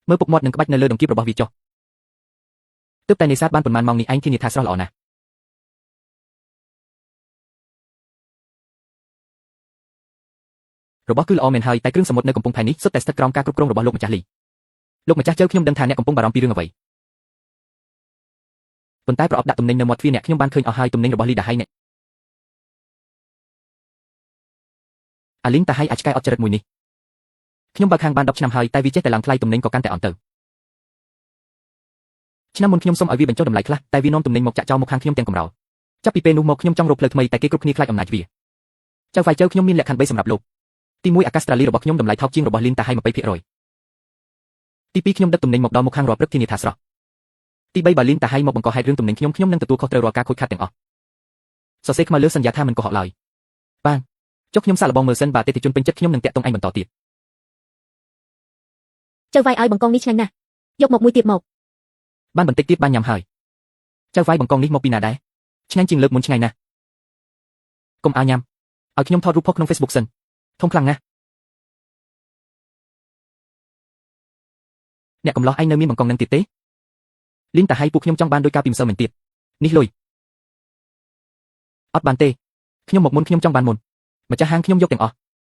មើលពុកមាត់និងក្បាច់នៅលើដង្គៀបរបស់វាចុះទើបតែនេសាទបានប៉ុន្មានម៉ោងនេះឯងធានាថាស្រស់ល្អណាស់របស់គឺល្អមែនហើយតែគ្រឿងសមុទ្រនៅកំពង់ផែនេះសុទ្ធតែស្ថិតក្រោមការគ្រប់គ្រងរបស់លោកម្ចាស់លីលោកម្ចាស់ជើខ្ញុំដឹងថាអ្នកកំពុងបារម្ភពីរឿងអ្វីប៉ុន្តែប្រអប់ដាក់ទំនិញនៅមាត់ទ្វារអ្នកខ្ញុំបានឃើញអស់ហើយទំនិញរបស់លីដាហៃអ្នកអាលីងតាហៃអាចឆ្កែអត់ចរិតមួយនេះខ្ញុំបើកហាងបាន10ឆ្នាំហើយតែវាចេះតែឡើងថ្លៃទំនិញក៏កាន់តែអន់ទៅឆ្នាំមុនខ្ញុំសុំឲ្យវាបញ្ចុះតម្លៃខ្លះតែវានាំទំនិញមកចាក់ចោលមកខាងខ្ញុំទាំងកម្រោលចាប់ពីពេលនោះមកខ្ញុំចង់រកផ្លូវថ្មីតែគេគ្រប់គ្នាខ្លាចអំណាចវាចៅហ្វាយចៅខ្ញុំមានលក្ខខណ្ឌ3សម្រាប់លោកទី1អាកាស្ត្រាលីរបស់ខ្ញុំតម្លៃថោកជាងរបស់លីនតាហៃ 20% ទី2ខ្ញុំដឹកទំនិញមកដល់មុខហាងរាល់ព្រឹកធានាថាស្រស់ទី3បើលីនតាហៃមកបង្កហេតុរឿងទំនិញខ្ញុំនឹងទទួលខុសត្រូវរាល់ការខូចខាតទាំងអស់សរសេរខ្មៅលើសន្យាថាមិនកុហកឡើយបានចុះខ្ញុំសាកល្បងមើលសិនបើអតិថិជនពេញចិត្តខ្ញុំនឹងតាក់ទងឯងបន្តទៀតចៅវាយឲ្យបង្កងនេះឆ្ងាញ់ណាស់យកមកមួយទៀតមកបានបន្តិចទៀតបានញ៉ាំហើយចៅវាយបង្កងនេះមកពីណាដែរឆ្ងាញ់ជាងលើកមុនឆ្ងាញ់ណាស់កុំអាញ៉ាំឲ្យខ្ញុំថតរូបផុសក្នុង Facebook សិនធំខ្លាំងណាស់អ្នកកំឡោះឯងនៅមានបង្កងនឹងទៀតទេលីនតាហៃពួកខ្ញុំចង់បានដោយការពីម្សិលមិញទៀតនេះលុយអត់បានទេខ្ញុំមកមុនខ្ញុំចង់បានមុនម្ចាស់ហាងខ្ញុំយកទាំងអស់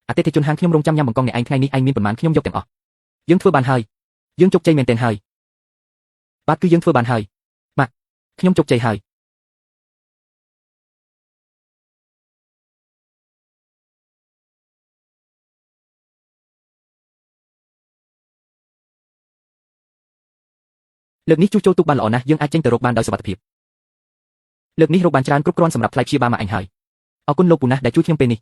អតិថិជនហាងខ្ញុំរងចាំញ៉ាំបង្កងអ្នកឯងថ្ងៃនេះឯងមានប៉ុន្មានខ្ញុំយកទាំងអស់យើងធ្វើបានហើយយើងជោគជ័យមែនទែនហើយបាទគឺយើងធ្វើបានហើយម៉ាក់ខ្ញុំជោគជ័យហើយលើកនេះជួសជុលទូកបានល្អណាស់យើងអាចចេញទៅរកបានដោយសុវត្ថិភាពលើកនេះរកបានច្រើនគ្រប់គ្រាន់សម្រាប់ថ្លៃព្យាបាលមកអញហើយអរគុណលោកពូណាស់ដែលជួយខ្ញុំពេលនេះ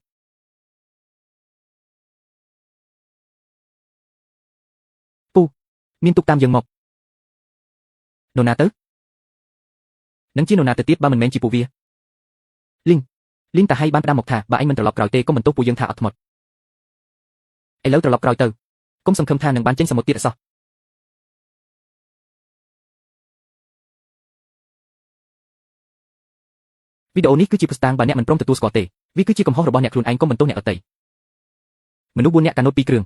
ពូមានទូកតាមយើងមកនរណាទៅនឹងជានរណាទៅទៀតបើមិនមែនជាពួកវាលីងតាហៃបានផ្ដាំមកថាបើអញមិនត្រឡប់ក្រោយទេកុំបន្ទោសពួកយើងថាអត់ធ្មត់ឥឡូវត្រឡប់ក្រោយទៅកុំសង្ឃឹមថានឹងបានចេញសមុទ្រទៀតអសោះវីដេអូនេះគឺជាភស្តុតាងបើអ្នកមិនព្រមទទួលស្គាល់ទេវាគឺជាកំហុសរបស់អ្នកខ្លួនឯងកុំបន្ទោសអ្នកដទៃមនុស្ស4នាក់កាណូត2គ្រឿង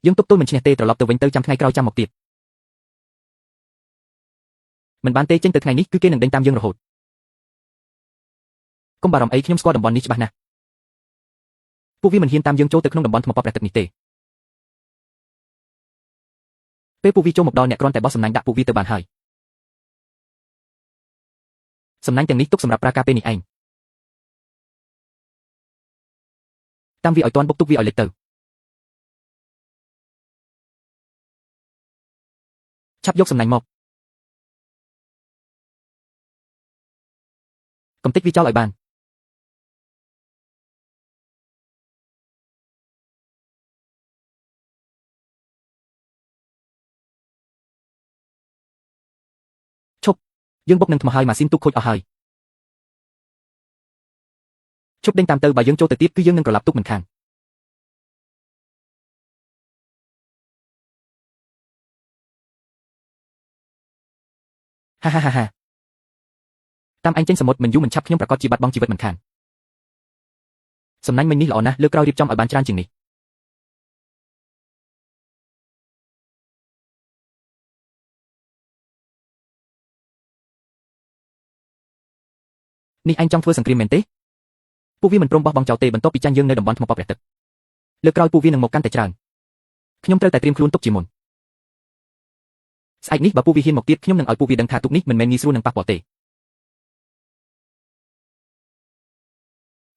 យើងទប់ទល់មិនឈ្នះទេត្រឡប់ទៅវិញទៅចាំថ្ងៃក្រោយចាំមកទៀតមិនបានទេចេញទៅថ្ងៃនេះគឺគេនឹងដេញតាមយើងរហូតកុំបារម្ភអីខ្ញុំស្គាល់តំបន់នេះច្បាស់ណាស់ពួកវាមិនហ៊ានតាមយើងចូលទៅក្នុងតំបន់ថ្មប៉ប្រះទឹកនេះទេពេលពួកវាចូលមកដល់អ្នកគ្រាន់តែបោះសំណាញ់ដាក់ពួកវាទៅបានហើយសំណាញ់ទាំងនេះទុកសម្រាប់ប្រើការពេលនេះឯងតាមវាឲ្យតាន់បុកទុកវាឲ្យលេចទៅឆាប់យកសំណាញ់មកកំទេចវាចោលឲ្យបានឈប់យើងបុកនឹងថ្មហើយម៉ាស៊ីនទូកខូចអស់ហើយឈប់ដេញតាមទៅបើយើងចូលទៅទៀតគឺយើងនឹងក្រឡាប់ទូកមិនខាន Ha ha ha ha. Tam anh trên sầm một mình du mình chắp nhungประกอบជីបាត់បង់ជីវិតមិនខានសំណាញ់មិញនេះល្អណាស់លើកក្រោយរៀបចំឲ្យបានច្រើនជាងនេះនេះអញចង់ធ្វើសង្គ្រាមមែនទេពួកវាមិនព្រមបោះបង់ចោលទេបន្ទាប់ពីចាញ់យើងនៅតំបន់ថ្មប៉ព្រះទឹកលើកក្រោយពួកវានឹងមកកាន់តែច្រើនខ្ញុំត្រូវតែត្រៀមខ្លួនទុកជាមុនស្អែកនេះបើពួកវាហ៊ានមកទៀតខ្ញុំនឹងឲ្យពួកវាដឹងថាទុកនេះមិនមែនងាយស្រួលនឹងប៉ះពាល់ទេ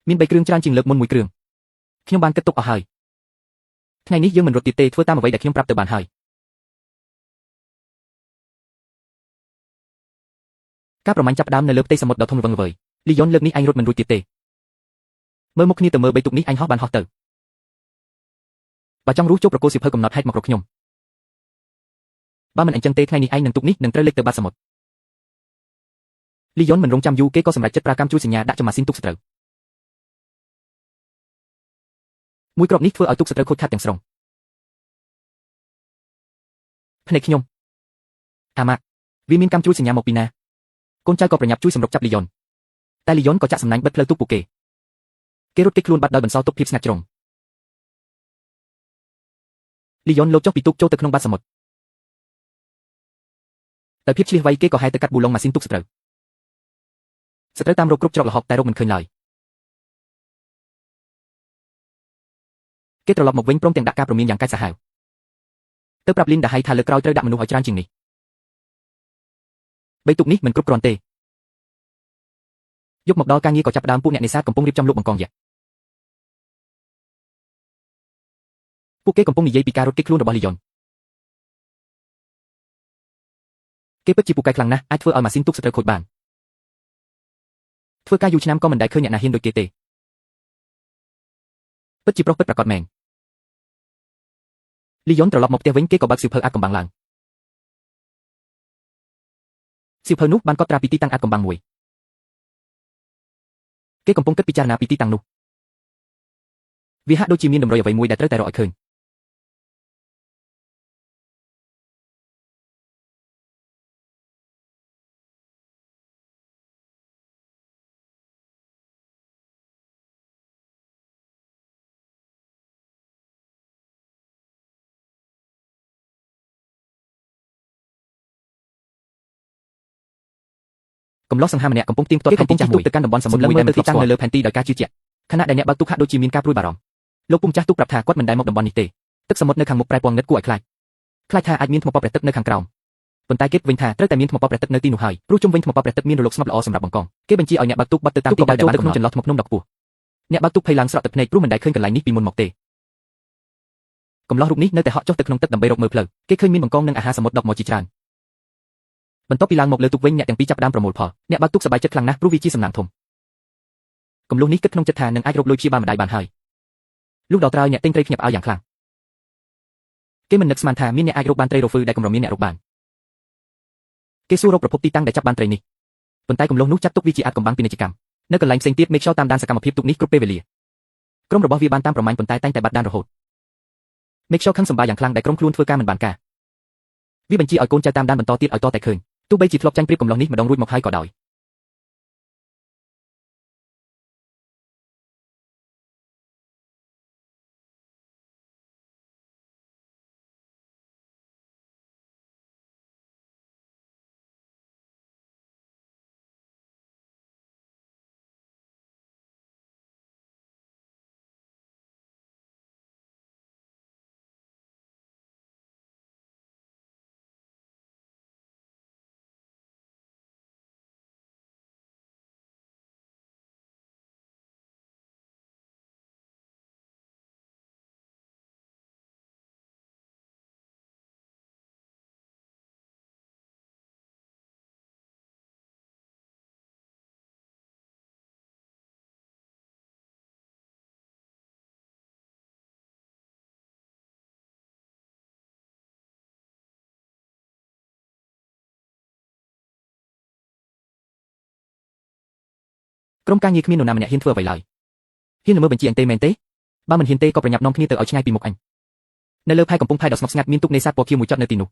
មាន3គ្រឿងច្រើនជាងលើកមុន1គ្រឿងខ្ញុំបានគិតទុកអស់ហើយថ្ងៃនេះយើងមិនរត់ទៀតទេធ្វើតាមអ្វីដែលខ្ញុំប្រាប់ទៅបានហើយការប្រមាញ់ចាប់ដើមនៅលើផ្ទៃសមុទ្រដ៏ធំល្វឹងល្វើយលីយ៉ុនលើកនេះអញរត់មិនរួចទៀតទេមើលមុខគ្នាទៅមើលបីទុកនេះអញហោះបានហោះទៅបើចង់រស់ចូលប្រកួតសៀវភៅកំណត់ហេតុមករកខ្ញុំបើមិនអញ្ចឹងទេថ្ងៃនេះឯងនឹងទុកនេះនឹងត្រូវលេខទៅបាត់សមុទ្រលីយ៉ុនមិនរងចាំយូរគេក៏សម្រេចចិត្តប្រើកម្មជួយសញ្ញាដាក់ចំម៉ាស៊ីនទុកសត្រូវមួយគ្រាប់នេះធ្វើឲ្យទុកសត្រូវខូចខាតទាំងស្រុងភ្នែកខ្ញុំអាម៉ាក់វាមានកម្មជួយសញ្ញាមកពីណាកូនចៅក៏ប្រញាប់ជួយសម្រុកចាប់លីយ៉ុនតែលីយ៉ុនក៏ចាក់សំណាញ់បិទផ្លូវទុកពួកគេរត់គេចខ្លួនបាត់ដោយបន្សល់ទុកភាពស្ងាត់ជ្រុងលីយ៉ុនលោតចុះពីទូកចូលទៅក្នុងបាតសមុទ្រដោយភាពឆ្លៀសវៃគេក៏ហែទៅកាត់ប៊ូឡុងម៉ាស៊ីនទុកសត្រូវតាមរកគ្រប់ច្រកល្ហកតែរកមិនឃើញឡើយគេត្រឡប់មកវិញព្រមទាំងដាក់ការព្រមានយ៉ាងកាចសាហាវទៅប្រាប់លីនដាហៃថាលើកក្រោយត្រូវដាក់មនុស្សឲ្យច្រើនជាងនេះបីទុកនេះមិនគ្រប់គ្រាន់ទេយកមកដល់ការងារក៏ចាប់ផ្ដើមពួកអ្នកនេសាទកំពុងរៀបចំលុបបង្កងយក្សពួកគេកំពុងនិយាយពីការរត់គេចខ្លួនរបស់លីយ៉ុនគេពិតជាពូកែខ្លាំងណាស់អាចធ្វើឲ្យម៉ាស៊ីនទុកសត្រូវខូចបានធ្វើការយូរឆ្នាំក៏មិនដែលឃើញអ្នកណាហ៊ានដូចគេទេពិតជាប្រុសពិតប្រាកដមែនលីយ៉ុនត្រឡប់មកផ្ទះវិញគេក៏បើកសៀវភៅអាថ៌កំបាំងឡើងសៀវភៅនោះបានកត់ត្រាពីទីតាំងអាថ៌កំបាំងមួយគេកំពុងគិតពិចារណាពីទីតាំងនោះវាហាក់ដូចជាមានតម្រុយអ្វីមួយដែលត្រូវតែរកឲ្យឃើញកំឡោះសង្ហាម្នាក់កំពុងទៀងទាត់ផែនទីចាស់មួយទៅកាន់តំបន់សមុទ្រមួយដែលមើលទៅទីតាំងនៅលើផែនទីដោយការជឿជាក់ខណៈដែលអ្នកបើកទូកហាក់ដូចជាមានការព្រួយបារម្ភលោកពុំចាស់ទូកប្រាប់ថាគាត់មិនដែលមកតំបន់នេះទេទឹកសមុទ្រនៅខាងមុខប្រែពណ៌ងឹតគួរឲ្យខ្លាចថាអាចមានថ្មប៉ព្រះទឹកនៅខាងក្រោមប៉ុន្តែគេវិញថាត្រូវតែមានថ្មប៉ព្រះទឹកនៅទីនោះហើយព្រោះជុំវិញថ្មប៉ព្រះទឹកមានរលកស្ងប់ល្អសម្រាប់បង្កងគេបញ្ជាឲ្យអ្នកបើកទូកបត់ទៅតាមទីដែលចូលទៅក្នុងចន្លោះថ្មភ្នំដ៏ខ្ពស់អ្នកបើកទូកភ័យឡើងស្រក់ទឹកភ្នែកព្រោះមិនដែលឃើញកន្លែងនេះពីមុនមកទេកំឡោះរូបនេះនៅតែហក់ចុះទៅក្នុងទឹកដើម្បីរកមើលផ្លូវគេឃើញមានបង្កងនិងអាហារសមុទ្រដកមកជាច្រើនបន្ទាប់ពីឡើងមកលើទូកវិញអ្នកទាំងពីរចាប់ផ្ដើមប្រមូលផលអ្នកបើកទូកសប្បាយចិត្តខ្លាំងណាស់ព្រោះវាជាសំណាងធំកំលុះនេះគិតក្នុងចិត្តថានឹងអាចរកលុយព្យាបាលម្ដាយបានហើយលុះដល់ត្រើយអ្នកទិញត្រីភ្ញាក់ផ្អើលយ៉ាងខ្លាំងគេមិននឹកស្មានថាមានអ្នកអាចរកបានត្រីរ៉ូហ្វឺដែលកម្រមានអ្នករកបានគេសួររកប្រភពទីតាំងដែលចាប់បានត្រីនេះប៉ុន្តែកំលុះនោះចាត់ទុកវាជាអាថ៌កំបាំងពាណិជ្ជកម្មនៅកន្លែងផ្សេងទៀតមេខ្យល់តាមដានសកម្មភាពទូកនេះគ្រប់ពេលវេលាក្រុមរបស់វាបានតាមប្រមាញ់ប៉ុន្តែតែងតែបាត់ដានរហូតមេខ្យល់ខឹងសម្បាយ៉ាងខ្លាំងដែលក្រុមខ្លួនធ្វើការមិនបានការវាបញ្ជាឲ្យកូនចៅតាមដានបន្តទៀតឲ្យតតែឃើញទោះបីជាធ្លាប់ចាញ់ព្រៀបកំឡុះនេះម្ដងរួចមកហើយក៏ដោយក្រុមការងារគ្មាននរណាម្នាក់ហ៊ានធ្វើអ្វីឡើយហ៊ានល្មើសបញ្ជាអញទេមែនទេបើមិនហ៊ានទេក៏ប្រញាប់នាំគ្នាទៅឲ្យឆ្ងាយពីមុខអញនៅលើផែកំពង់ផែដ៏ស្ងប់ស្ងាត់មានទូកនេសាទពណ៌ខៀវមួយចតនៅទីនោះ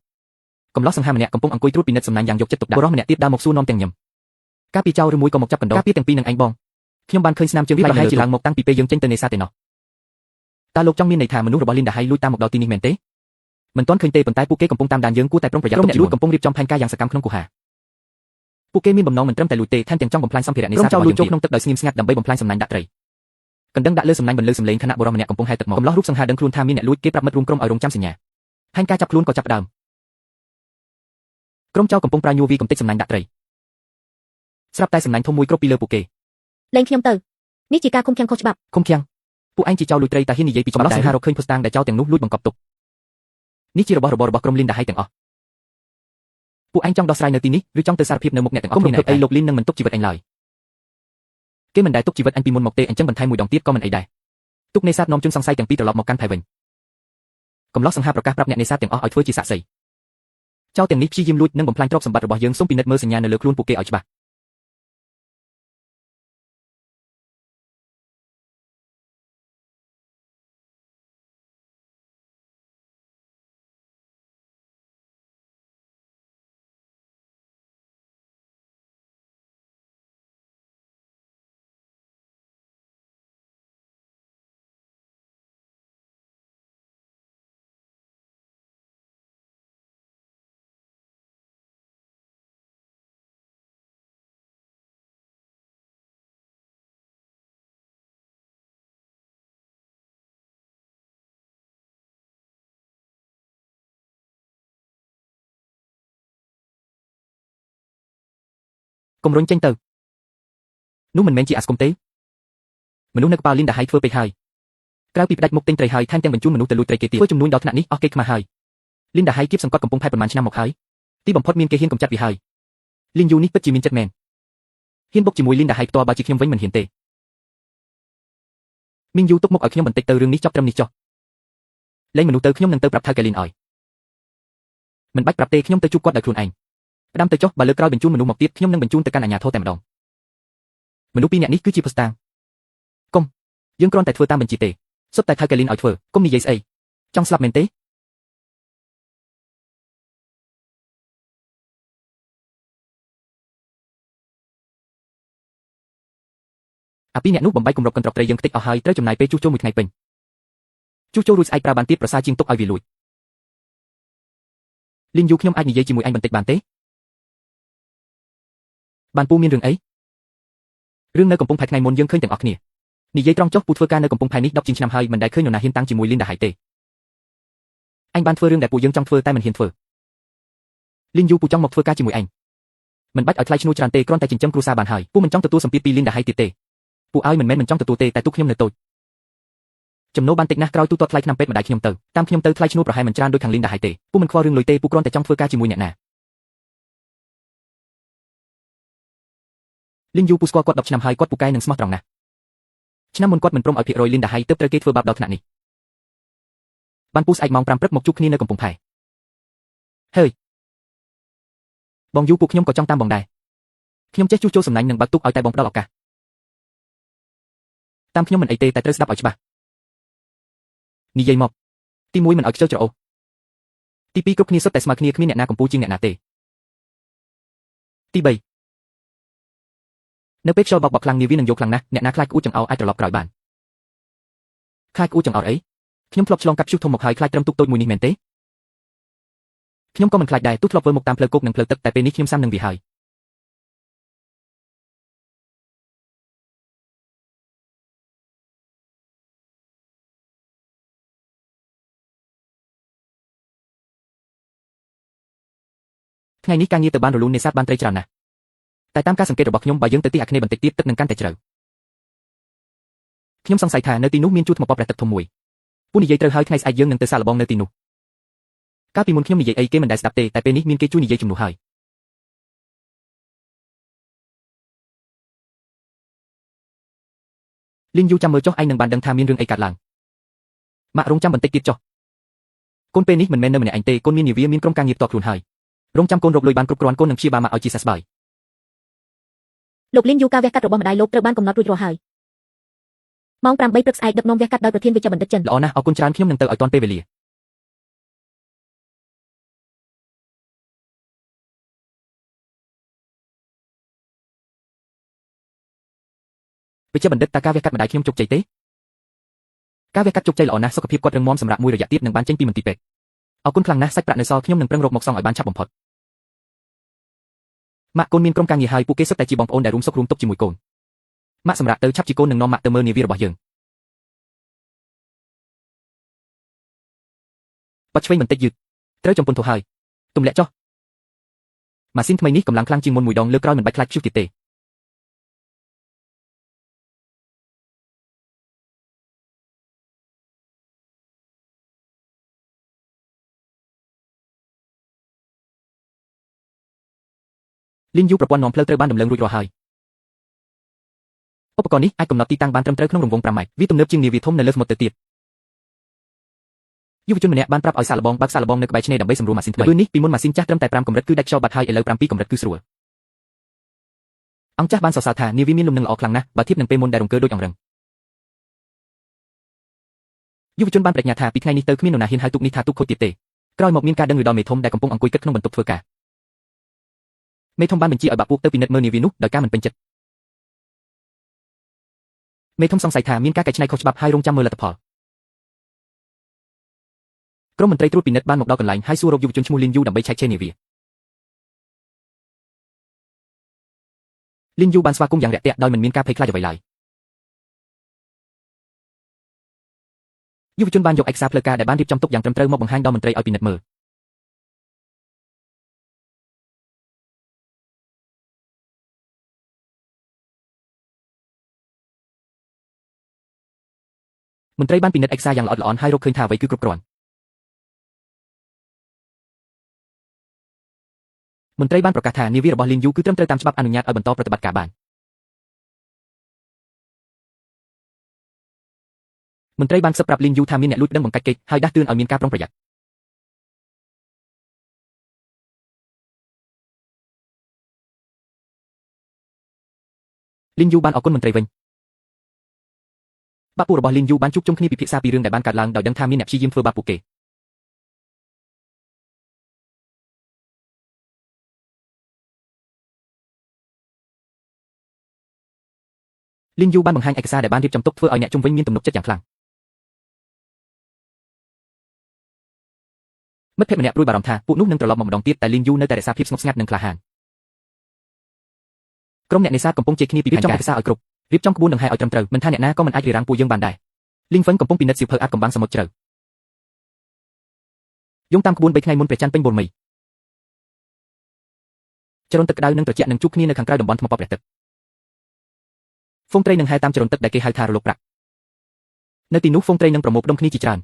កំឡោះសង្ហាម្នាក់កំពុងអង្គុយត្រួតពិនិត្យសំណាញ់យ៉ាងយកចិត្តទុកដាក់បុរសម្នាក់ទៀតដើរមកសួរនាំទាំងញឹមការពីចៅឬមួយក៏មកចាប់កណ្ដោការពីទាំងពីរនឹងឯងបងខ្ញុំបានឃើញស្នាមជើងវាប្រហែលជាឡើងមកតាំងពីពេលយើងចេញទៅនេសាទទេណោះតើលោកចង់មានន័យថាមនុស្សរបស់លីនដាហៃលួចតាមមកដល់ទីនេះមែនទេមិនទាន់ឃើញទេប៉ុន្តែពួកគេកំពុងតាមដានយើងគួរតែប្រុងប្រយ័ត្នក្រុមអ្នកលួចកំពុងរៀបចំផែនការយ៉ាងសកម្មក្នុងគូហាពួកគេមានបំណងមិនត្រឹមតែលួចទេថែមទាំងចង់បំផ្លាញសម្ភារៈនេសាទរបស់យើងចូលក្នុងទឹកដោយស្ងៀមស្ងាត់ដើម្បីបំផ្លាញសំណាញ់ដាក់ត្រីកណ្ដឹងដាក់លើសំណាញ់បន្លឺសំឡេងខណៈបុរសម្នាក់កំពុងហែទឹកមកកំឡោះរូបសង្ហាដឹងខ្លួនថាមានអ្នកលួចគេប្រាប់មិត្តរួមក្រុមឲ្យរងចាំសញ្ញាផែនការចាប់ខ្លួនក៏ចាប់ផ្ដើមក្រុមចៅកំពុងប្រើញួរវាកំទេចសំណាញ់ដាក់ត្រីស្រាប់តែសំណាញ់ធំមួយគ្រប់ពីលើពួកគេលែងខ្ញុំទៅនេះជាការឃុំឃាំងខុសច្បាប់ឃុំឃាំងពួកឯងជាចៅលួចត្រីតែហ៊ាននិយាយពីចំឡោះសង្ហារកឃើញភស្តុតាងដែលចៅទាំងនោះលួចបង្កប់ទុកនេះជារបស់ក្រុមលីនដាហៃទាំងអស់ពួកឯងចង់ដោះស្រាយនៅទីនេះឬចង់ទៅសារភាពនៅមុខអ្នកទាំងអស់គ្នាអីលោកលីននឹងមិនទុកជីវិតឯងឡើយគេមិនដែលទុកជីវិតអញពីមុនមកទេអញ្ចឹងបន្ថែមមួយដងទៀតក៏មិនអីដែរទុកនេសាទនាំជនសង្ស័យទាំងពីរត្រឡប់មកកាន់ថៃវិញកំឡោះសង្ហាប្រកាសប្រាប់អ្នកនេសាទទាំងអស់ឲ្យធ្វើជាសាក្សីចៅទាំងនេះព្យាយាមលួចនិងបំផ្លាញទ្រព្យសម្បត្តិរបស់យើងសូមពិនិត្យមើលសញ្ញានៅលើខ្លួនពួកគេឲ្យច្បាស់កុំរុញចេញទៅនោះមិនមែនជាអាស្គមទេមនុស្សនៅក្បាលលីនដាហៃធ្វើពេកហើយក្រៅពីផ្ដាច់មុខទិញត្រីហើយថែមទាំងបញ្ជូនមនុស្សទៅលួចត្រីគេទៀតធ្វើចំនួនដល់ថ្នាក់នេះអស់គេខ្មាស់ហើយលីនដាហៃគៀបសង្កត់កំពុងផែប្រមាណឆ្នាំមកហើយទីបំផុតមានគេហ៊ានកំចាត់វាហើយលីនយូនេះពិតជាមានចិត្តមែនហ៊ានបុកជាមួយលីនដាហៃផ្ទាល់បើជាខ្ញុំវិញមិនហ៊ានទេមីងយូទុកមុខឲ្យខ្ញុំបន្តិចទៅរឿងនេះចប់ត្រឹមនេះចុះលែងមនុស្សទៅខ្ញុំនឹងទៅប្រាប់ថៅកែលីនឲ្យមិនបាច់ប្រាប់ទេខ្ញុំទៅជួបគាត់ដោយខ្លួនឯងផ្ដាំទៅចុះបើលើកក្រោយបញ្ជូនមនុស្សមកទៀតខ្ញុំនឹងបញ្ជូនទៅកាន់អាជ្ញាធរតែម្ដងមនុស្សពីរនាក់នេះគឺជាភស្តុតាងកុំយើងគ្រាន់តែធ្វើតាមបញ្ជាទេសុទ្ធតែថៅកែលីនឲ្យធ្វើកុំនិយាយស្អីចង់ស្លាប់មែនទេអាពីរនាក់នោះបំបីគម្របកន្ត្រកត្រីយើងខ្ទេចអស់ហើយត្រូវចំណាយពេលជួសជុលមួយថ្ងៃពេញជួសជុលរួចស្អែកប្រើបានទៀតប្រសើរជាងទុកឲ្យវាលួចលីនយូខ្ញុំអាចនិយាយជាមួយឯងបន្តិចបានទេបានពូមានរឿងអីរឿងនៅកំពង់ផែថ្ងៃមុនយើងឃើញទាំងអស់គ្នានិយាយត្រង់ចុះពូធ្វើការនៅកំពង់ផែនេះ10ជាងឆ្នាំហើយមិនដែលឃើញនរណាហ៊ានតាំងជាមួយលីនដាហៃទេអញបានធ្វើរឿងដែលពូយើងចង់ធ្វើតែមិនហ៊ានធ្វើលីនយូពូចង់មកធ្វើការជាមួយអញមិនបាច់ឲ្យថ្លៃឈ្នួលច្រើនទេគ្រាន់តែចិញ្ចឹមគ្រួសារបានហើយពូមិនចង់ទទួលសម្ពាធពីលីនដាហៃទៀតទេពូឲ្យមិនចង់ទទួលទេតែទូខ្ញុំនៅតូចចំណូលបានតិចណាស់ក្រោយទូទាត់ថ្លៃឆ្នាំពេទ្យម្ដាយខ្ញុំទៅតាមខ្ញុំទៅថ្លៃឈ្នួលប្រហែលមិនច្រើនដូចខាងលីនដាហៃទេពូមិនខ្វល់រឿងលុយទេពូគ្រាន់តែចង់ធ្វើការជាមួយអ្នកណាលីនយូពូស្គាល់គាត់10ឆ្នាំហើយគាត់ពូកែនឹងស្មោះត្រង់ណាស់ឆ្នាំមុនគាត់មិនព្រមឲ្យភាគរយលីនដាហៃទើបត្រូវគេធ្វើបាបដល់ថ្នាក់នេះបានពូស្អែកម៉ោង5ព្រឹកមកជួបគ្នានៅកំពង់ផែហើយបងយូពូខ្ញុំក៏ចង់តាមបងដែរខ្ញុំចេះជួសជុលសំណាញ់និងបើកទូកឲ្យតែបងផ្ដល់ឱកាសតាមខ្ញុំមិនអីទេតែត្រូវស្ដាប់ឲ្យច្បាស់និយាយមកទី1មិនឲ្យខ្ជិលច្រអូសទី2គ្រប់គ្នាសុទ្ធតែស្មើគ្នាគ្មានអ្នកណាកំពូលជាងអ្នកណាទេទី3នៅពេលខ្យល់បក់ខ្លាំងនាវានឹងយកខ្លាំងណាស់អ្នកណាខ្លាចក្អួតចង្អោរអាចត្រឡប់ក្រោយបានខ្លាចក្អួតចង្អោរអីខ្ញុំធ្លាប់ឆ្លងកាត់ព្យុះធំមកហើយខ្លាចត្រឹមទូកតូចមួយនេះមែនទេខ្ញុំក៏មិនខ្លាចដែរទូធ្លាប់ធ្វើមកតាមផ្លូវគោកនិងផ្លូវទឹកតែពេលនេះខ្ញុំសាំនឹងវាហើយថ្ងៃនេះការងារទៅបានរលូននេសាទបានត្រីច្រើនណាស់តែតាមការសង្កេតរបស់ខ្ញុំបើយើងទៅទីអាគ្នេយ៍បន្តិចទៀតទឹកនឹងកាន់តែជ្រៅខ្ញុំសង្ស័យថានៅទីនោះមានជួរថ្មប៉ប្រះទឹកធំមួយពូនិយាយត្រូវហើយថ្ងៃស្អែកយើងនឹងទៅសាកល្បងនៅទីនោះកាលពីមុនខ្ញុំនិយាយអីគេមិនដែលស្ដាប់ទេតែពេលនេះមានគេជួយនិយាយជំនួសហើយលីនយូចាំមើលចុះឯងនឹងបានដឹងថាមានរឿងអីកើតឡើងម៉ាក់រងចាំបន្តិចទៀតចុះកូនពេលនេះមិនមែននៅម្នាក់ឯងទេកូនមាននាវាមានក្រុមការងារផ្ទាល់ខ្លួនហើយរងចាំកូនរកលុយបានគ្រប់គ្រាន់កូននឹងព្យាបាលម៉ាក់ឲ្យជាសះស្បើយលោកលីនយូការវះកាត់របស់ម្ដាយលោកត្រូវបានកំណត់រួចរាល់ហើយម៉ោង8ព្រឹកស្អែកដឹកនាំវះកាត់ដោយប្រធានវិជ្ជបណ្ឌិតចិនល្អណាស់អរគុណច្រើនខ្ញុំនឹងទៅឲ្យទាន់ពេលវេលា វិជ្ជាបណ្ឌិតតើការវះកាត់ម្ដាយខ្ញុំជោគជ័យទេការវះកាត់ជោគជ័យល្អណាស់សុខភាពគាត់រឹងមាំសម្រាប់មួយរយៈទៀតនឹងបានចេញពីមន្ទីរពេទ្យអរគុណខ្លាំងណាស់សាច់ប្រាក់នៅសល់ខ្ញុំនឹងប្រឹងរកមកសងឲ្យបានឆាប់បំផុតម៉ាក់កូនមានក្រុមការងារហើយពួកគេសុទ្ធតែជាបងប្អូនដែលរួមសុខរួមទុក្ខជាមួយកូនម៉ាក់សម្រាប់ទៅឆាប់ជាកូននឹងនាំម៉ាក់ទៅមើលនាវារបស់យើងបាត់ឆ្វេងបន្តិចយឺតត្រូវចំពុនធូរហើយទម្លាក់ចុះម៉ាស៊ីនថ្មីនេះកម្លាំងខ្លាំងជាងមុនមួយដងលើកក្រោយមិនបាច់ខ្លាចព្យុះទៀតទេលីនយូប្រព័ន្ធនាំផ្លូវត្រូវបានដំឡើងរួចរាល់ហើយឧបករណ៍នេះអាចកំណត់ទីតាំងបានត្រឹមត្រូវក្នុងរង្វង់5ម៉ែត្រវាទំនើបជាងនាវាធំនៅលើសមុទ្រទៅទៀតយុវជនម្នាក់បានប្រាប់ឲ្យសាកល្បងបើកសាកល្បងនៅក្បែរឆ្នេរដើម្បីសម្រួលម៉ាស៊ីនថ្មីល្បឿននេះពីមុនម៉ាស៊ីនចាស់ត្រឹមតែ5កម្រិតគឺដាច់ខ្យល់បាត់ហើយឥឡូវ7កម្រិតគឺស្រួលអង្គចាស់បានសរសើរថានាវាមានលំនឹងល្អខ្លាំងណាស់បើធៀបនឹងពេលមុនដែលរង្គើដូចអង្រឹងយុវជនបានប្រាជ្ញាថាពីថ្ងៃនេះទៅគ្មាននរណាហ៊ានហៅទូកនេះថាទូកខូចទៀតទេក្រោយមកមានការដឹងពីមេធំដែលកំពុងអង្គុយគិតក្នុងបន្ទប់ធ្វើការមេធំបានបញ្ជាឲ្យបាក់ពួកទៅពិនិត្យមើលនាវានោះដោយការមិនពេញចិត្តមេធំសង្ស័យថាមានការកែច្នៃខុសច្បាប់ហើយរងចាំមើលលទ្ធផលក្រុមមន្ត្រីត្រួតពិនិត្យបានមកដល់កន្លែងហើយសួររកយុវជនឈ្មោះលីនយូដើម្បីឆែកឆេរនាវាលីនយូបានស្វាគមន៍យ៉ាងរាក់ទាក់ដោយមិនមានការភ័យខ្លាចអ្វីឡើយយុវជនបានយកឯកសារផ្លូវការដែលបានរៀបចំទុកយ៉ាងត្រឹមត្រូវមកបង្ហាញដល់មន្ត្រីឲ្យពិនិត្យមើលមន្ត្រីបានពិនិត្យឯកសារយ៉ាងល្អិតល្អន់ហើយរកឃើញថាអ្វីគឺគ្រប់គ្រាន់មន្ត្រីបានប្រកាសថានាវារបស់លីនយូគឺត្រឹមត្រូវតាមច្បាប់អនុញ្ញាតឲ្យបន្តប្រតិបត្តិការបានមន្ត្រីបានសឹកប្រាប់លីនយូថាមានអ្នកលួចដឹងបង្កាច់គេចហើយដាស់តឿនឲ្យមានការប្រុងប្រយ័ត្នលីនយូបានអរគុណមន្ត្រីវិញបាក់ពួករបស់លីនយូបានជួបជុំគ្នាពិភាក្សាពីរឿងដែលបានកើតឡើងដោយដឹងថាមានអ្នកព្យាយាមធ្វើបាបពួកគេលីនយូបានបង្ហាញឯកសារដែលបានរៀបចំទុកធ្វើឲ្យអ្នកជុំវិញមានទំនុកចិត្តយ៉ាងខ្លាំងមិត្តភក្តិម្នាក់ព្រួយបារម្ភថាពួកនោះនឹងត្រឡប់មកម្ដងទៀតតែលីនយូនៅតែរក្សាភាពស្ងប់ស្ងាត់និងក្លាហានក្រុមអ្នកនេសាទកំពុងជែកគ្នាពីផែនការឯកសារឲ្យគ្រប់រៀបចំក្បួនដង្ហែឲ្យត្រឹមត្រូវមិនថាអ្នកណាក៏មិនអាចរារាំងពួកយើងបានដែរលីងហ្វិនកំពុងពិនិត្យសៀវភៅអាត់កំបាំងសមុទ្រជ្រៅយោងតាមក្បួន3ថ្ងៃមុនព្រះច័ន្ទពេញបូរមីចរន្តទឹកក្តៅនិងត្រជាក់នឹងជួបគ្នានៅខាងក្រៅតំបន់ថ្មប៉ព្រះទឹកហ្វូងត្រីនឹងហែតាមចរន្តទឹកដែលគេហៅថារលកប្រាក់នៅទីនោះហ្វូងត្រីនឹងប្រមូលផ្ដុំគ្នាជាច្រើន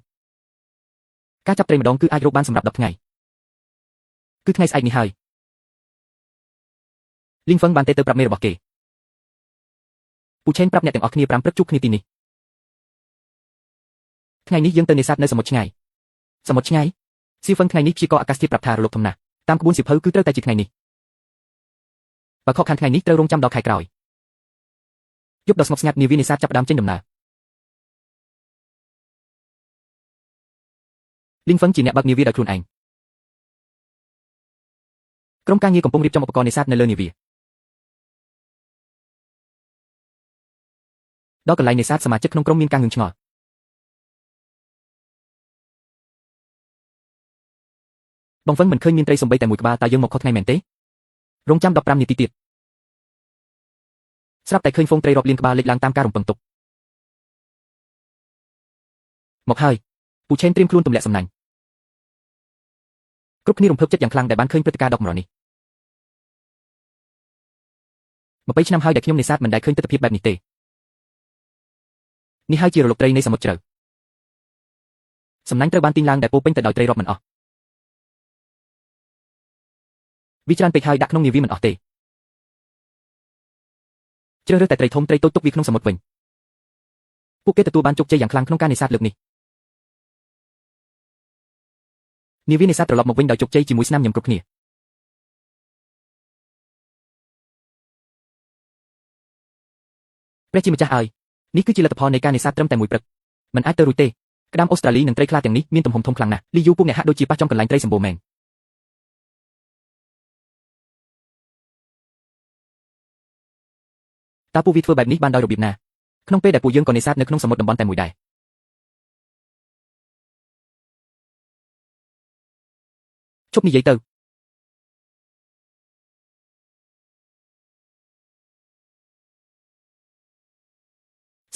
ការចាប់ត្រីម្ដងគឺអាចរកបានសម្រាប់10ថ្ងៃគឺថ្ងៃស្អែកនេះហើយលីងហ្វិនបានទៅប្រាប់មេរបស់គេពូឆេនប្រាប់អ្នកទាំងអស់គ្នា5ព្រឹកជួបគ្នាទីនេះថ្ងៃនេះយើងទៅនេសាទនៅសមុទ្រឆ្ងាយសមុទ្រឆ្ងាយសៀវហ្វិនថ្ងៃនេះព្យាករណ៍អាកាសធាតុប្រាប់ថារលកធំណាស់តាមក្បួនសៀវភៅគឺត្រូវតែជាថ្ងៃនេះបើខកខានថ្ងៃនេះត្រូវរងចាំដល់ខែក្រោយយប់ដ៏ស្ងប់ស្ងាត់នាវានេសាទចាប់ផ្ដើមចេញដំណើរលីងហ្វិនជាអ្នកបើកនាវាដោយខ្លួនឯងក្រុមការងារកំពុងរៀបចំឧបករណ៍នេសាទនៅលើនាវាដល់កន្លែងនេសាទសមាជិកក្នុងក្រុមមានការងឿងឆ្ងល់បងហ្វិនមិនឃើញមានត្រីសំបីតែមួយក្បាលតើយើងមកខុសថ្ងៃមែនទេរងចាំ15នាទីទៀតស្រាប់តែឃើញហ្វូងត្រីរាប់លានក្បាលលេចឡើងតាមការរំពឹងទុកមកហើយពូឆេនត្រៀមខ្លួនទម្លាក់សំណាញ់គ្រប់គ្នារំភើបចិត្តយ៉ាងខ្លាំងដែលបានឃើញព្រឹត្តិការណ៍ដ៏កម្រនេះ20ឆ្នាំហើយដែលខ្ញុំនេសាទមិនដែលឃើញទិដ្ឋភាពបែបនេះទេនេះហើយជារលកត្រីនៃសមុទ្រជ្រៅសំណាញ់ត្រូវបានទាញឡើងដែលពោពេញទៅដោយត្រីរាប់មិនអស់វាច្រើនពេកហើយដាក់ក្នុងនាវាមិនអស់ទេជ្រើសរើសតែត្រីធំត្រីតូចទុកវាក្នុងសមុទ្រវិញពួកគេទទួលបានជោគជ័យយ៉ាងខ្លាំងក្នុងការនេសាទលើកនេះនាវានេសាទត្រឡប់មកវិញដោយជោគជ័យជាមួយស្នាមញញឹមគ្រប់គ្នាព្រះជាម្ចាស់អើយនេះគឺជាលទ្ធផលនៃការនេសាទត្រឹមតែមួយព្រឹកមិនអាចទៅរួចទេក្តាមអូស្ត្រាលីនិងត្រីខ្លាទាំងនេះមានទំហំធំខ្លាំងណាស់លីយូពួកអ្នកហាក់ដូចជាប៉ះចំកន្លែងត្រីសម្បូរមែនតើពួកវាធ្វើបែបនេះបានដោយរបៀបណា ក្នុងពេលដែលពួកយើងក៏នេសាទនៅក្នុងសមុទ្រតំបន់តែមួយដែរជប់និយាយទៅ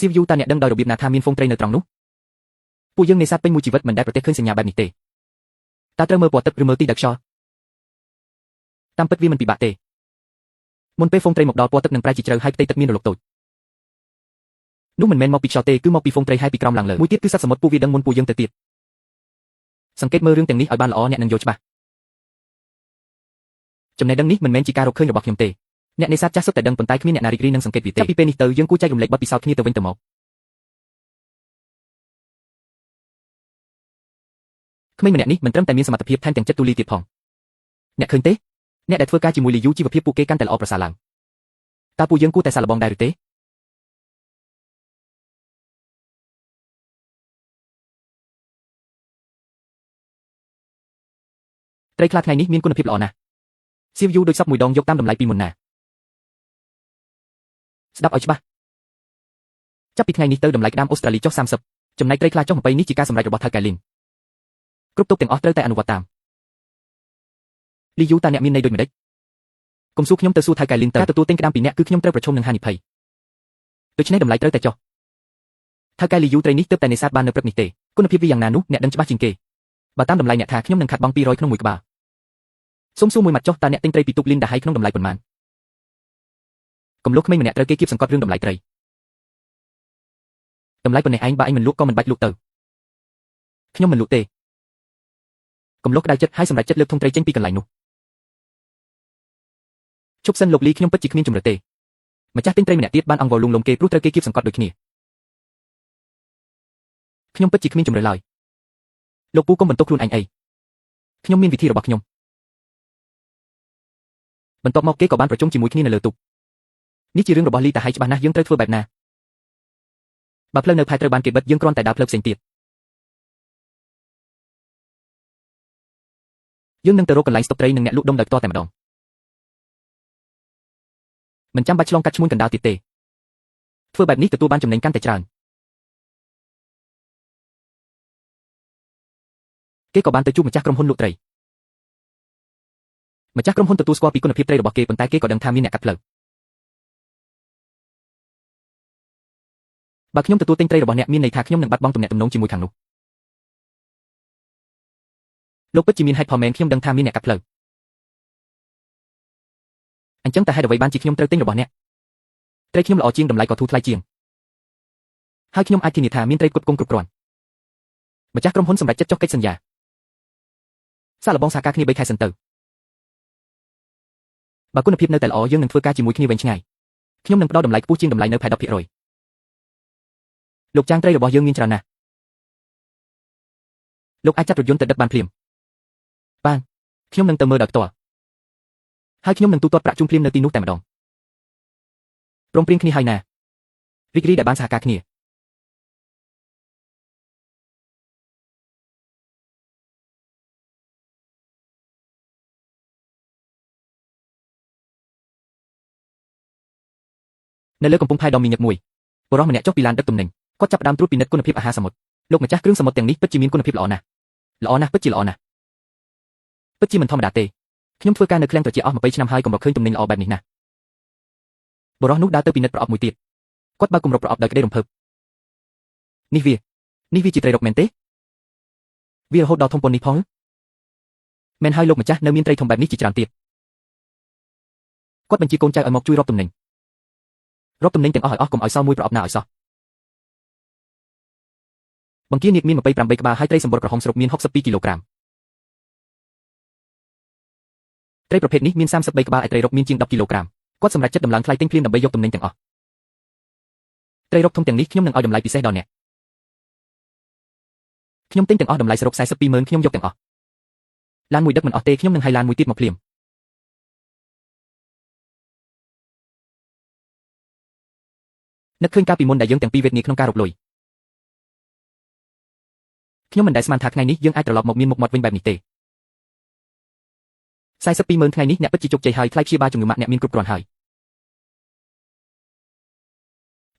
សៀវយូតាអ្នកដឹងដោយរបៀបណាថាមានហ្វូងត្រីនៅត្រង់នោះពួកយើងនេសាទពេញមួយជីវិតមិនដែលប្រទះឃើញសញ្ញាបែបនេះទេតើត្រូវមើលពណ៌ទឹកឬមើលទីដឹកខ្យល់តាមពិតវាមិនពិបាកទេមុនពេលហ្វូងត្រីមកដល់ពណ៌ទឹកនឹងប្រែជាជ្រៅហើយផ្ទៃទឹកមានរលកតូចនោះមិនមែនមកពីខ្យល់ទេគឺមកពីហ្វូងត្រីហើយពីក្រោមឡើងលើមួយទៀតគឺសត្វសមុទ្រពួកវាដឹងមុនពួកយើងទៅទៀតសង្កេតមើលរឿងទាំងនេះឲ្យបានល្អអ្នកនឹងយល់ច្បាស់ចំណេះដឹងនេះមិនមែនជាការរកឃើញរបស់ខ្ញុំទេអ្នកនេសាទចាស់សុទ្ធតែដឹងប៉ុន្តែគ្មានអ្នកណារីករាយនឹងសង្កេតវាទេចាប់ពីពេលនេះទៅយើងគួរចែករំលែកបទពិសោធន៍គ្នាទៅវិញទៅមកក្មេងម្នាក់នេះមិនត្រឹមតែមានសមត្ថភាពថែមទាំងចិត្តទូលាយទៀតផងអ្នកឃើញទេអ្នកដែលធ្វើការជាមួយលីយូជីវភាពពួកគេកាន់តែល្អប្រសើរឡើងតើពួកយើងគួរតែសាកល្បងដែរឬទេត្រីខ្លះថ្ងៃនេះមានគុណភាពល្អណាស់សៀវយូដូចសពមួយដងយកតាមតម្លៃពីមុនណាស្ដាប់ឲ្យច្បាស់ចាប់ពីថ្ងៃនេះទៅតម្លៃក្តាមអូស្ត្រាលីចុះ30ចំណែកត្រីខ្លះចុះ20នេះជាការសម្រេចរបស់ថៅកែលីនគ្រប់ទប់ទាំងអស់ត្រូវតែអនុវត្តតាមលីយូតើអ្នកមានន័យដូចម្ដេចកុំសួរខ្ញុំទៅសួរថៅកែលីនទៅការទទួលទិញក្តាមពីអ្នកគឺខ្ញុំត្រូវប្រឈមនឹងហានិភ័យដូច្នេះតម្លៃត្រូវតែចុះថៅកែលីយូត្រីនេះទើបតែនេសាទបាននៅព្រឹកនេះទេគុណភាពវាយ៉ាងណានោះអ្នកដឹងច្បាស់ជាងគេបើតាមតម្លៃអ្នកថាខ្ញុំនឹងខាត់បង់200ក្នុងមួយក្បាលសុំសួរមួយម៉ាត់ចុះតើអ្នកទិញត្រីពីទូកលីនដាហៃក្នុងតម្លៃប៉ុន្មានកំឡុះក្មេងម្នាក់ត្រូវគេគៀបសង្កត់រឿងតម្លៃត្រីតម្លៃប៉ុណ្ណេះឯងបើឯងមិនលក់ក៏មិនបាច់លក់ទៅខ្ញុំមិនលក់ទេកំឡុះក្តៅចិត្តហើយសម្រេចចិត្តលើកធុងត្រីចេញពីកន្លែងនោះជប់សិនលោកលីខ្ញុំពិតជាគ្មានជំរឿទេម្ចាស់ទិញត្រីម្នាក់ទៀតបានអង្វរលួងលោមគេព្រោះត្រូវគេគៀបសង្កត់ដូចគ្នាខ្ញុំពិតជាគ្មានជំរឿឡើយលោកពូកុំបន្ទោសខ្លួនឯងអីខ្ញុំមានវិធីរបស់ខ្ញុំបន្ទាប់មកគេក៏បានប្រជុំជាមួយគ្នានៅលើទូកនេះជារឿងរបស់លីតាហៃច្បាស់ណាស់យើងត្រូវធ្វើបែបណាបើផ្លូវនៅផែត្រូវបានគេបិទយើងគ្រាន់តែដើរផ្លូវផ្សេងទៀតយើងនឹងទៅរកកន្លែងស្តុកត្រីនិងអ្នកលក់ដុំដោយផ្ទាល់តែម្ដងមិនចាំបាច់ឆ្លងកាត់ឈ្មួញកណ្ដាលទៀតទេធ្វើបែបនេះទទួលបានចំណេញកាន់តែច្រើនគេក៏បានទៅជួបម្ចាស់ក្រុមហ៊ុនលក់ត្រីម្ចាស់ក្រុមហ៊ុនទទួលស្គាល់ពីគុណភាពត្រីរបស់គេប៉ុន្តែគេក៏ដឹងថាមានអ្នកកាត់ផ្លូវបើខ្ញុំទទួលទិញត្រីរបស់អ្នកមានន័យថាខ្ញុំនឹងបាត់បង់ទំនាក់ទំនងជាមួយខាងនោះលោកពិតជាមានហេតុផលមែនខ្ញុំដឹងថាមានអ្នកកាត់ផ្លូវអញ្ចឹងតែហេតុអ្វីបានជាខ្ញុំត្រូវទិញរបស់អ្នកត្រីខ្ញុំល្អជាងតម្លៃក៏ធូរថ្លៃជាងហើយខ្ញុំអាចធានាថាមានត្រីគ្រប់គ្រាន់ម្ចាស់ក្រុមហ៊ុនសម្រេចចិត្តចុះកិច្ចសន្យាសាកល្បងសហការគ្នា3ខែសិនទៅបើគុណភាពនៅតែល្អយើងនឹងធ្វើការជាមួយគ្នាវែងឆ្ងាយខ្ញុំនឹងផ្ដល់តម្លៃខ្ពស់ជាងតម្លៃនៅផែ 10% លោកចាងត្រីរបស់យើងមានច្រើនណាស់លោកអាចចាត់រថយន្តទៅដឹកបានភ្លាមបានខ្ញុំនឹងទៅមើលដោយផ្ទាល់ហើយខ្ញុំនឹងទូទាត់ប្រាក់ជូនភ្លាមនៅទីនោះតែម្ដងព្រមព្រៀងគ្នាហើយណារីករាយដែលបានសហការគ្នានៅលើកំពង់ផែដ៏មីងឹកមួយបុរសម្នាក់ចុះពីឡានដឹកទំនិញគាត់ចាប់ផ្ដើមត្រួតពិនិត្យគុណភាពអាហារសមុទ្រលោកម្ចាស់គ្រឿងសមុទ្រទាំងនេះពិតជាមានគុណភាពល្អណាស់ពិតជាល្អណាស់ពិតជាមិនធម្មតាទេខ្ញុំធ្វើការនៅឃ្លាំងត្រជាអស់20ឆ្នាំហើយកំរឃើញទំនិញល្អបែបនេះណាស់បុរសនោះដើរទៅពិនិត្យប្រអប់មួយទៀតគាត់បើកគម្របប្រអប់ដោយក្តីរំភើបនេះវាជាត្រីរកមែនទេវារហូតដល់ធំប៉ុណ្នេះផងមែនហើយលោកម្ចាស់នៅមានត្រីធំបែបនេះជាច្រើនទៀតគាត់បញ្ជាកូនចៅឲ្យមកជួយរាប់ទំនិញទាំងអស់ឲ្យអស់កុំឲ្យសល់មួយប្រអប់ណាឲ្យសោះបង្គានាគមាន28ក្បាលហើយត្រីសម្បុរក្រហមស្រុកមាន62គីឡូក្រាមត្រីប្រភេទនេះមាន33ក្បាលឯត្រីរកមានជាង10គីឡូក្រាមគាត់សម្រេចចិត្តដំឡើងថ្លៃទិញភ្លាមដើម្បីយកទំនិញទាំងអស់ត្រីរកធំទាំងនេះខ្ញុំនឹងឲ្យតម្លៃពិសេសដល់អ្នកខ្ញុំទិញទាំងអស់តម្លៃសរុប420000ខ្ញុំយកទាំងអស់ឡានមួយដឹកមិនអស់ទេខ្ញុំនឹងឲ្យឡានមួយទៀតមកភ្លាមនឹកឃើញកាលពីមុនដែលយើងទាំងពីរវេទនាក្នុងការរកលុយខ្ញុំមិនដែលស្មានថាថ្ងៃនេះយើងអាចត្រឡប់មកមានមុខមាត់វិញបែបនេះទេ420000ថ្ងៃនេះអ្នកពិតជាជោគជ័យហើយថ្លៃព្យាបាលជំងឺម៉ាក់អ្នកមានគ្រប់គ្រាន់ហើយ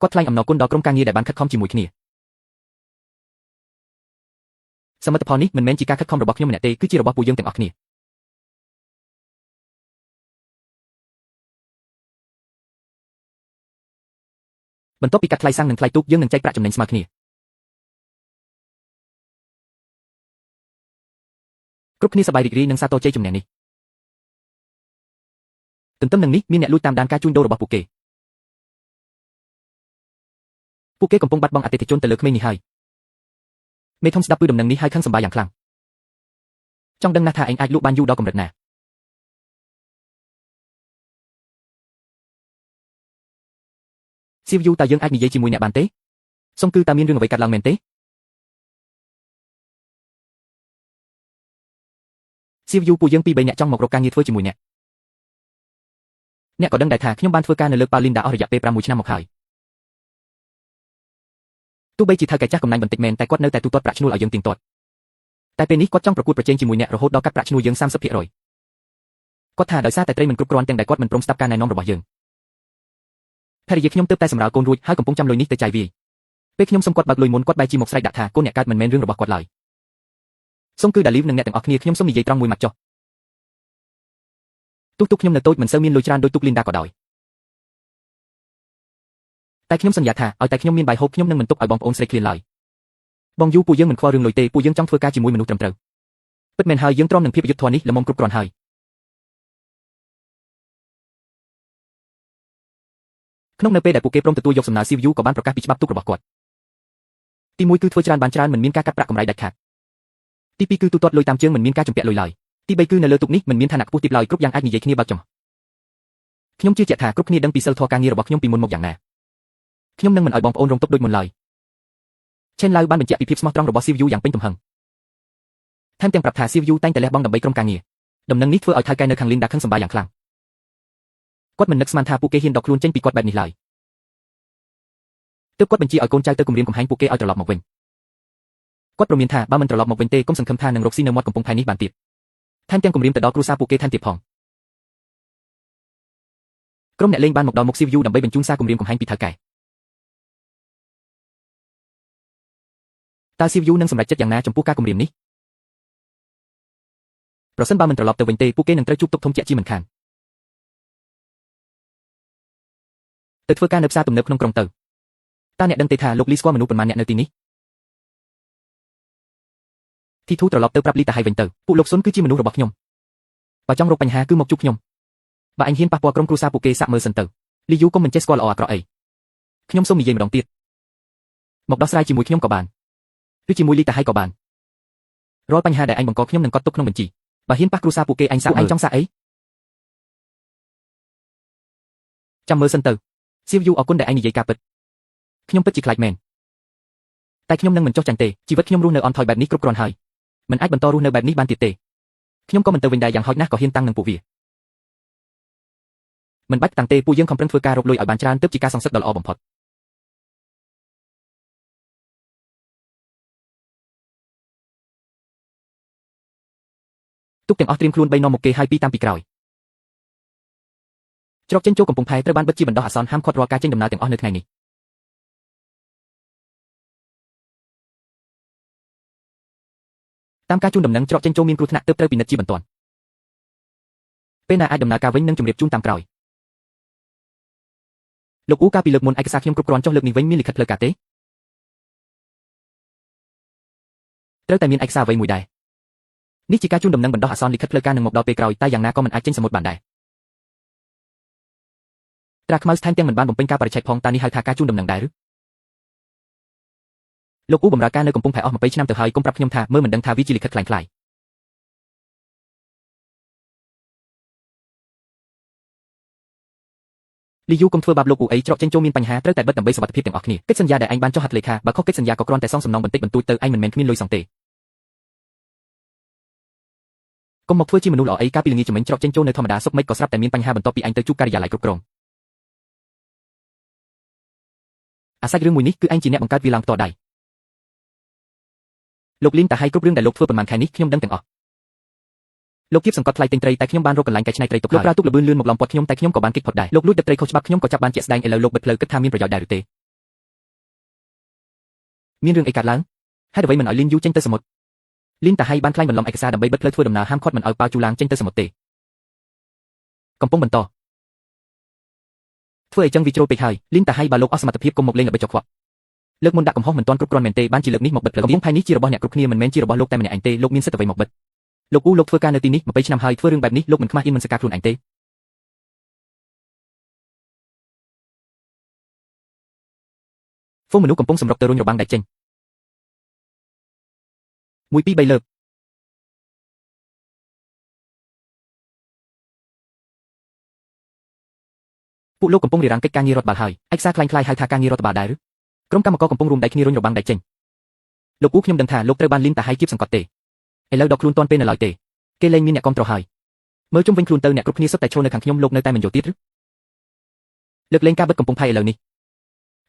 គាត់ថ្លែងអំណរគុណដល់ក្រុមការងារដែលបានខិតខំជាមួយគ្នាសមិទ្ធផលនេះមិនមែនជាការខិតខំរបស់ខ្ញុំម្នាក់ទេគឺជារបស់ពួកយើងទាំងអស់គ្នាបន្ទាប់ពីកាត់ថ្លៃសាំងនិងថ្លៃទូកយើងនឹងចែកប្រាក់ចំណេញស្មើគ្នាគ្រប់គ្នាសប្បាយរីករាយនឹងសារតជ័យជំនះនេះទន្ទឹមនឹងនេះមានអ្នកលួចតាមដានការជួញដូររបស់ពួកគេកំពុងបាត់បង់អតិថិជនទៅលើក្មេងនេះហើយមេធំស្ដាប់ពីដំណឹងនេះហើយខឹងសម្បាយ៉ាងខ្លាំងចង់ដឹងណាស់ថាឯងអាចលក់បានយូរដល់កម្រិតណាសៀវយូតើយើងអាចនិយាយជាមួយអ្នកបានទេសុំគឺតើមានរឿងអ្វីកើតឡើងមែនទេសៀវយូពួកយើងពីរបីនាក់ចង់មករកការងារធ្វើជាមួយអ្នកក៏ដឹងដែរថាខ្ញុំបានធ្វើការនៅលើប៉ាលីនដាអស់រយៈពេល6ឆ្នាំមកហើយទោះបីជាថៅកែចាស់កំណាញ់បន្តិចមែនតែគាត់នៅតែទូទាត់ប្រាក់ឈ្នួលឲ្យយើងទៀងទាត់តែពេលនេះគាត់ចង់ប្រកួតប្រជែងជាមួយអ្នករហូតដល់កាត់ប្រាក់ឈ្នួលយើង 30% គាត់ថាដោយសារតែត្រីមិនគ្រប់គ្រាន់ទាំងដែលគាត់មិនព្រមស្ដាប់ការណែនាំរបស់យើងភរិយាខ្ញុំទើបតែសម្រាលកូនរួចហើយកំពុងចាំលុយនេះទៅចាយវាយពេលខ្ញុំសុំគាត់បើកលុយមុនគាត់បែរជាមកស្រែកដាក់ថាកូនអ្នកកើតមិនមែនរឿងរបស់គាត់ឡើយសុំគឺដាលីវនិងអ្នកទាំងអស់គ្នាខ្ញុំសុំនិយាយត្រង់មួយម៉ាត់ចុះទូកខ្ញុំនៅតូចមិនសូវមានលុយច្រើនដូចទូកលីនដាក៏ដោយតែខ្ញុំសន្យាថាឲ្យតែខ្ញុំមានបាយហូបខ្ញុំនឹងមិនទុកឲ្យបងប្អូនស្រីឃ្លានឡើយបងយូពួកយើងមិនខ្វល់រឿងលុយទេពួកយើងចង់ធ្វើការជាមួយមនុស្សត្រឹមត្រូវពិតមែនហើយយើងទ្រាំនឹងភាពយុត្តិធម៌នេះល្មមគ្រប់គ្រាន់ហើយក្នុងនៅពេលដែលពួកគេព្រមទទួលយកសំណើ CVU ក៏បានប្រកាសពីច្បាប់ទូករបស់គាត់ទី1គឺធ្វើច្រើនបានច្រើនមិនមានការកាត់ប្រាក់កម្រៃដាច់ខាតទី2គឺទូទាត់លុយតាមជើងមិនមានការជំពាក់លុយឡើយទី3គឺនៅលើទូកនេះមិនមានឋានៈខ្ពស់ទាបឡើយគ្រប់យ៉ាងអាចនិយាយគ្នាបើកចំខ្ញុំជឿជាក់ថាគ្រប់គ្នាដឹងពីសិលធម៌ការងាររបស់ខ្ញុំពីមុនមកយ៉ាងណាខ្ញុំនឹងមិនឲ្យបងប្អូនរងទុក្ខដូចមុនឡើយឆេនឡាវបានបញ្ជាក់ពីភាពស្មោះត្រង់របស់ CVU យ៉ាងពេញទំហឹងថែមទាំងប្រាប់ថា CVU តែងតែលះបង់ដើម្បីក្រុមការងារដំណឹងនេះធ្វើឲ្យថៅកែនៅខាងលីនដាខឹងសម្បាយ៉ាងខ្លាំងគាត់មិននឹកស្មានថាពួកគេហ៊ានដកខ្លួនចេញពីគាត់បែបនេះឡើយទើបគាត់បញ្ជាឲ្យកូនចៅទៅគំរាមកំហែងពួកគេឲ្យត្រឡប់មកវិញគាត់ប្រមានថាបើមិនត្រឡប់មកវិញទេកុំសង្ឃឹមថានឹងរកស៊ីនៅមាត់កំពង់ផែនេះបានទៀតថែមទាំងគំរាមទៅដល់គ្រួសារពួកគេថែមទៀតផងក្រុមអ្នកលេងបានមកដល់មុខ CVU ដើម្បីបញ្ជូនសារគំរាមកំហែងពីថៅកែតើ CVU នឹងសម្រេចចិត្តយ៉ាងណាចំពោះការគំរាមនេះប្រសិនបើមិនត្រឡប់ទៅវិញទេពួកគេនឹងត្រូវជួបទុកធំជាក់ជាមិនខានទៅធ្វើការនៅផ្សារទំនើបក្នុងក្រុងទៅតើអ្នកដឹងទេថាលោកលីស្គាល់មនុស្សប៉ុន្មានអ្នកនៅទីនេះទីធូត្រឡប់ទៅប្រាប់លីតាហៃវិញទៅពួកលោកសុនគឺជាមនុស្សរបស់ខ្ញុំបើចង់រកបញ្ហាគឺមកជួបខ្ញុំបើអញហ៊ានប៉ះពាល់ក្រុមគ្រួសារពួកគេសាក់មើលសិនទៅលីយូកុំមិនចេះស្គាល់ល្អអាក្រក់អីខ្ញុំសូមនិយាយម្ដងទៀតមកដោះស្រាយជាមួយខ្ញុំក៏បានឬជាមួយលីតាហៃក៏បានរាល់បញ្ហាដែលអញបង្កខ្ញុំនឹងកត់ទុកក្នុងបញ្ជីបើហ៊ានប៉ះគ្រួសារពួកគេអញសាក់អញចង់សាក់អីចាំមើលសិនទៅសៀវយូអរគុណដែលអញនិយាយការពិតខ្ញុំពិតជាខ្លាចមែនតែខ្ញុំនឹងមិនចុះចាញ់ទេជីវិតខ្ញុំរស់នៅអន់ថយបែបនេះគ្រប់គ្រាន់ហើយមិនអាចបន្តរស់នៅបែបនេះបានទៀតទេខ្ញុំក៏មិនទៅវិញដែរយ៉ាងហោចណាស់ក៏ហ៊ានតាំងនឹងពួកវាមិនបាច់តាំងទេពួកយើងខំប្រឹងធ្វើការរកលុយឲ្យបានច្រើនទើបជាការសងសឹកដ៏ល្អបំផុតទុកទាំងអស់ត្រៀមខ្លួន3នាំមុខគេហើយ2តាមពីក្រោយច្រកចេញចូលកំពង់ផែត្រូវបានបិទជាបណ្ដោះអាសន្នហាមឃាត់រាល់ការចេញដំណើរទាំងអស់នៅថ្ងៃនេះតាមការជូនដំណឹងច្រកចេញចូលមានគ្រោះថ្នាក់ទើបត្រូវពិនិត្យជាបន្ទាន់ពេលណាអាចដំណើរការវិញនឹងជម្រាបជូនតាមក្រោយលោកអ៊ូកាពីលើកមុនឯកសារខ្ញុំគ្រប់គ្រាន់ចុះលើកនេះវិញមានលិខិតផ្លូវការទេត្រូវតែមានឯកសារអ្វីមួយដែរនេះជាការជូនដំណឹងបណ្ដោះអាសន្នលិខិតផ្លូវការនឹងមកដល់ពេលក្រោយតែយ៉ាងណាក៏មិនអាចចេញសមុទ្របានដែរត្រាខ្មៅថែមទាំងមិនបានបំពេញការបរិច្ឆេទផងតើនេះហៅថាការជូនដំណឹងដែរឬលោកអ៊ូបម្រើការនៅកំពង់ផែអស់20ឆ្នាំទៅហើយកុំប្រាប់ខ្ញុំថាមើលមិនដឹងថាវាជាលិខិតខ្លាំងៗលីយូកុំធ្វើបាបលោកអ៊ូអីច្រកចេញចូលមានបញ្ហាត្រូវតែបិទដើម្បីសុវត្ថិភាពទាំងអស់គ្នាកិច្ចសន្យាដែលអញបានចុះហត្ថលេខាបើខុសកិច្ចសន្យាក៏គ្រាន់តែសងសំណងបន្តិចបន្តួចទៅអញមិនមែនគ្មានលុយសងទេកុំមកធ្វើជាមនុស្សល្អអីកាលពីល្ងាចចំណេញច្រកចេញចូលនៅធម្មតាសុខមិនក៏ស្រាប់តែមានបញ្ហាបន្ទាប់ពីអញទៅជួបការិយាល័យគ្រប់គ្រងអាសាច់រឿងមួយនេះគឺអញជាអ្នកបង្កើតវាឡើងផ្ទាល់ដៃលោកលីនតាហៃគ្រប់រឿងដែលលោកធ្វើប៉ុន្មានខែនេះខ្ញុំដឹងទាំងអស់លោកគៀបសង្កត់ថ្លៃទិញត្រីតែខ្ញុំបានរកកន្លែងកែច្នៃត្រីទុកលោកប្រើទូកលបឿនលឿនមកឡំពាត់ខ្ញុំតែខ្ញុំក៏បានគេចផុតដែរលោកលួចទឹកត្រីខុសច្បាប់ខ្ញុំក៏ចាប់បានជាក់ស្ដែងឥឡូវលោកបិទផ្លូវគិតថាមានប្រយោជន៍ដែរឬទេ មានរឿងអីកើតឡើងហេតុអ្វីមិនឲ្យលីនយូចេញទៅសមុទ្រលីនតាហៃបានខ្លាញ់បន្លំឯកសារដើម្បីបិទផ្លូវធ្វើដំណើរហាមឃាត់មិនឲ្យប៉ាវជូឡាងចេញទៅសមុទ្រទេកំពុងបន្តធ្វើអីចឹងវាជ្រុលពេកហើយលីនតាហៃបើលោកអស់សមត្ថភាពកុំមកលេងល្បិចចុកខ្វក់លើកមុនដាក់កំហុសមិនទាន់គ្រប់គ្រាន់មែនទេបានជាលើកនេះមកបិទផ្លូវកំពុងផៃនេះជារបស់អ្នកគ្រប់គ្នាមិនមែនជារបស់លោកតែម្នាក់ឯងទេលោកមានសិទ្ធិអ្វីមកបិទលោកអ៊ូលោកធ្វើការនៅទីនេះ20ឆ្នាំហើយធ្វើរឿងបែបនេះលោកមិនខ្មាស់អៀនមិនសកាខ្លួនឯងទេហ្វូមនុស្សកំពុងសម្រុកទៅរុញរបាំងដែកចេញ1 2 3លើកពួកលោកកំពុងរៀបរៀងកិច្ចការងាររដ្ឋបាលហើយឯកសារคล้ายៗហៅថាការងាររដ្ឋបាលដែរឬក្រុមកម្មករកំពុងរួមដៃគ្នារុញរបាំងដែកចេញលោកអ៊ូខ្ញុំដឹងថាលោកត្រូវបានលីនតាហៃគៀបសង្កត់ទេឥឡូវដល់ខ្លួនទាន់ពេលនៅឡើយទេគេលែងមានអ្នកគ្រប់គ្រងហើយមើលជុំវិញខ្លួនទៅអ្នកគ្រប់គ្នាសុទ្ធតែឈរនៅខាងខ្ញុំលោកនៅតែមិនយល់ទៀតឬលើកលែងការបិទកំពុងផៃឥឡូវនេះ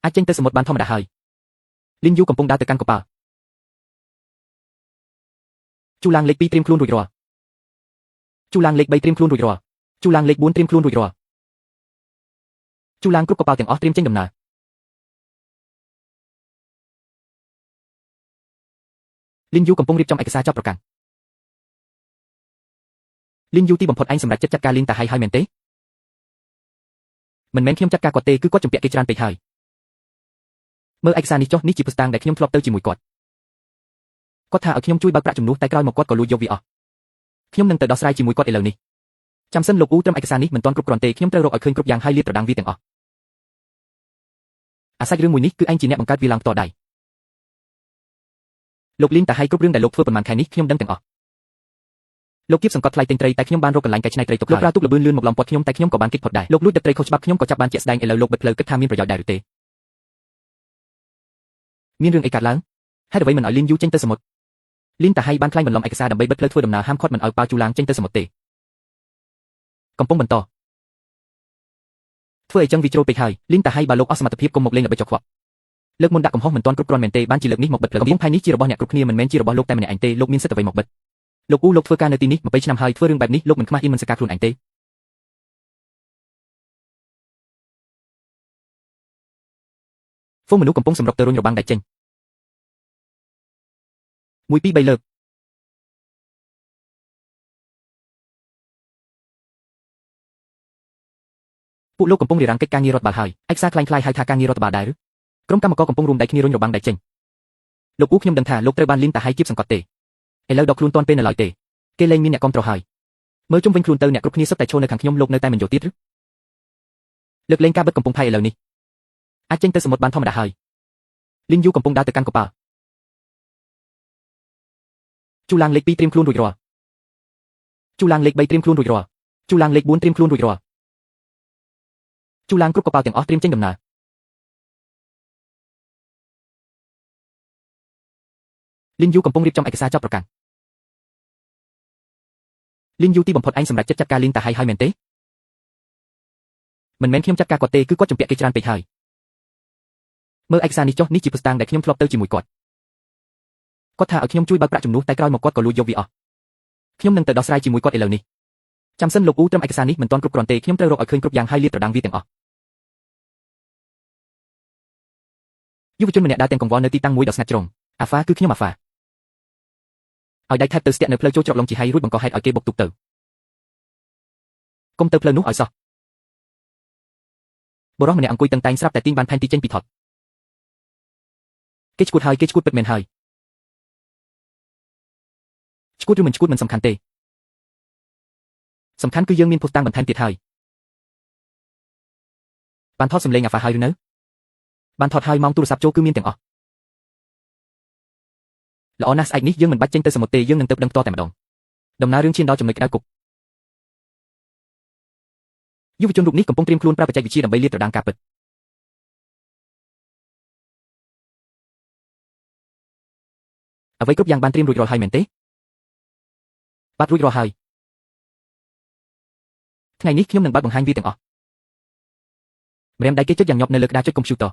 អាចចេញទៅសមុទ្របានធម្មតាហើយលីនយូកំពុងដើរទៅកាន់កប៉ាល់ជូឡាងលេខ2ត្រៀមខ្លួនរួចរាល់ជូឡាងលេខ3ត្រៀមខ្លួនរួចរាល់ជូឡាងលេខ4ត្រៀមខ្លួនរួចរាល់ជូឡាងគ្រប់កប៉ាល់ទាំងអស់ត្រៀមចេញដំណើរលីនយូកំពុងរៀបចំឯកសារចោទប្រកាន់លីនយូទីបំផុតឯងសម្រាប់ចាត់ការលីនតាហៃហើយមែនទេមិនមែនខ្ញុំចាត់ការគាត់ទេគឺគាត់ជំពាក់គេច្រើនពេកហើយមើលឯកសារនេះចុះនេះជាភស្តុតាងដែលខ្ញុំធ្លាប់ទៅជាមួយគាត់ថាឲ្យខ្ញុំជួយបើកប្រាក់ជំនួសតែក្រោយមកគាត់ក៏លួចយកវាអស់ខ្ញុំនឹងទៅដោះស្រាយជាមួយគាត់ឥឡូវនេះចាំសិនលោកអ៊ូត្រឹមឯកសារនេះមិនទាន់គ្រប់គ្រាន់ទេខ្ញុំត្រូវរកឲ្យឃើញគ្រប់យ៉ាងហើយលាតត្រដាងវាទាំងអស់អាសាច់រឿងមួយនេះគឺឯងជាអ្នកបង្កើតវាឡើងផ្ទាល់ដៃលោកលីនតាហៃគ្រប់រឿងដែលលោកធ្វើប៉ុន្មានខែនេះខ្ញុំដឹងទាំងអស់លោកគៀបសង្កត់ថ្លៃទិញត្រីតែខ្ញុំបានរកកន្លែងកែច្នៃត្រីទុកលោកប្រើទូកលបឿនលឿនមកឡំពាត់ខ្ញុំតែខ្ញុំក៏បានគេចផុតដែរលោកលួចទឹកត្រីខុសច្បាប់ខ្ញុំក៏ចាប់បានជាក់ស្ដែងឥឡូវលោកបិទផ្លូវគិតថាមានប្រយោជន៍ដែរឬទេមានរឿងអីកើតឡើងហេតុអ្វីមិនឲ្យលីនយូចេញទៅសមុទ្រលីនតាហៃបានខ្លាញ់បន្លំឯកសារដើម្បីបិទផ្លូវធ្វើដំណើរហាមឃាត់មិនឲ្យប៉ាវជូឡាងចេញទៅសមុទ្រទេកំពុងបន្តធ្វើអីចឹងវាជ្រុលពេកហើយលីនតាហៃបើលោកអស់សមត្ថភាពកុំមកលេងល្បិចចុកខ្វក់លើកមុនដាក់កំហុសមិនទាន់គ្រប់គ្រាន់មែនទេបានជាលើកនេះមកបិទផ្លូវកំពុងផៃនេះជារបស់អ្នកគ្រប់គ្នាមិនមែនជារបស់លោកតែម្នាក់ឯងទេលោកមានសិទ្ធិអ្វីមកបិទលោកអ៊ូលោកធ្វើការនៅទីនេះ20ឆ្នាំហើយធ្វើរឿងបែបនេះលោកមិនខ្មាស់អៀនមិនសកាខ្លួនឯងទេហ្វូមនុស្សកំពុងសម្រុកទៅរុញរបាំងដែកចេញ1 2 3លើកពួកលោកកំពុងរៀបរៀងកិច្ចការងាររដ្ឋបាលហើយឯកសារคล้ายៗហៅថាការងាររដ្ឋបាលដែរឬក្រុមកម្មករកំពុងរួមដៃគ្នារុញរបាំងដែកចេញលោកអ៊ូខ្ញុំដឹងថាលោកត្រូវបានលីនតាហៃគៀបសង្កត់ទេឥឡូវដល់ខ្លួនទាន់ពេលនៅឡើយទេគេលែងមានអ្នកគ្រប់គ្រងហើយមើលជុំវិញខ្លួនទៅអ្នកគ្រប់គ្នាសុទ្ធតែឈរនៅខាងខ្ញុំលោកនៅតែមិនយល់ទៀតឬលើកលែងការបិទកំពុងផៃឥឡូវនេះអាចចេញទៅសមុទ្របានធម្មតាហើយលីនយូកំពុងដើរទៅកាន់កប៉ាល់ជូឡាងលេខ2ត្រៀមខ្លួនរួចរាល់ជូឡាងលេខ3ត្រៀមខ្លួនរួចរាល់ជូឡាងលេខ4ត្រៀមខ្លួនរួចរាល់ជូឡាងគ្រប់កប៉ាល់ទាំងអស់ត្រៀមចេញដំណើរលីនយូកំពុងរៀបចំឯកសារចោទប្រកាន់លីនយូទីបំផុតឯងសម្រាប់ចាត់ការលីនតាហៃហើយមែនទេមិនមែនខ្ញុំចាត់ការគាត់ទេគឺគាត់ជំពាក់គេច្រើនពេកហើយមើលឯកសារនេះចុះនេះជាភស្តុតាងដែលខ្ញុំធ្លាប់ទៅជាមួយគាត់ថាឲ្យខ្ញុំជួយបើកប្រាក់ជំនួសតែក្រោយមកគាត់ក៏លួចយកវាអស់ខ្ញុំនឹងទៅដោះស្រាយជាមួយគាត់ឥឡូវនេះចាំសិនលោកអ៊ូត្រឹមឯកសារនេះមិនទាន់គ្រប់គ្រាន់ទេខ្ញុំត្រូវរកឲ្យឃើញគ្រប់យ៉ាងហើយលាតត្រដាងវាទាំងអស់យុវជនម្នាក់ដើរទាំងកង្វល់នៅទីតាំងមួយដ៏ស្ងាត់ជ្រងអាហ្វាគឺខ្ញុំអាហ្វាឲ្យដៃថែបទៅស្ទាក់នៅផ្លូវចូលច្រកឡុងជីហៃរួចបង្កហេតុឲ្យគេបុកទុកទៅកុំទៅផ្លូវនោះឲ្យសោះបរិះម្នាក់អង្គុយតឹងតែងស្រាប់តែទាញបានផែនទីចេញពីថតគេឈួតហើយគេឈួតពិតមែនហើយឈួតឬមិនឈួតមិនសំខាន់ទេសំខាន់គឺយើងមានភស្តុតាងបន្ថែមទៀតហើយបានថតសំឡេងអាហ្វាហើយឬនៅបានថតហើយម៉ោងទូរស័ព្ទចូលគឺមានទាំងអស់ល្អណាស់ស្អែកនេះយើងមិនបាច់ចេញទៅសមុទ្រទេយើងនឹងទៅដឹងផ្ទាល់តែម្ដងដំណើររឿងឈានដល់ចំណុចក្តៅគប់យុវជនរូបនេះកំពុងត្រៀមខ្លួនប្រើបច្ចេកវិទ្យាដើម្បីលាតត្រដាងការពិតអ្វីគ្រប់យ៉ាងបានត្រៀមរួចរាល់ហើយមែនទេបាទរួចរាល់ហើយថ្ងៃនេះខ្ញុំនឹងបើកបង្ហាញវាទាំងអស់ម្រាមដៃគេចុចយ៉ាងញាប់នៅលើក្តារចុចកុំព្យូទ័រ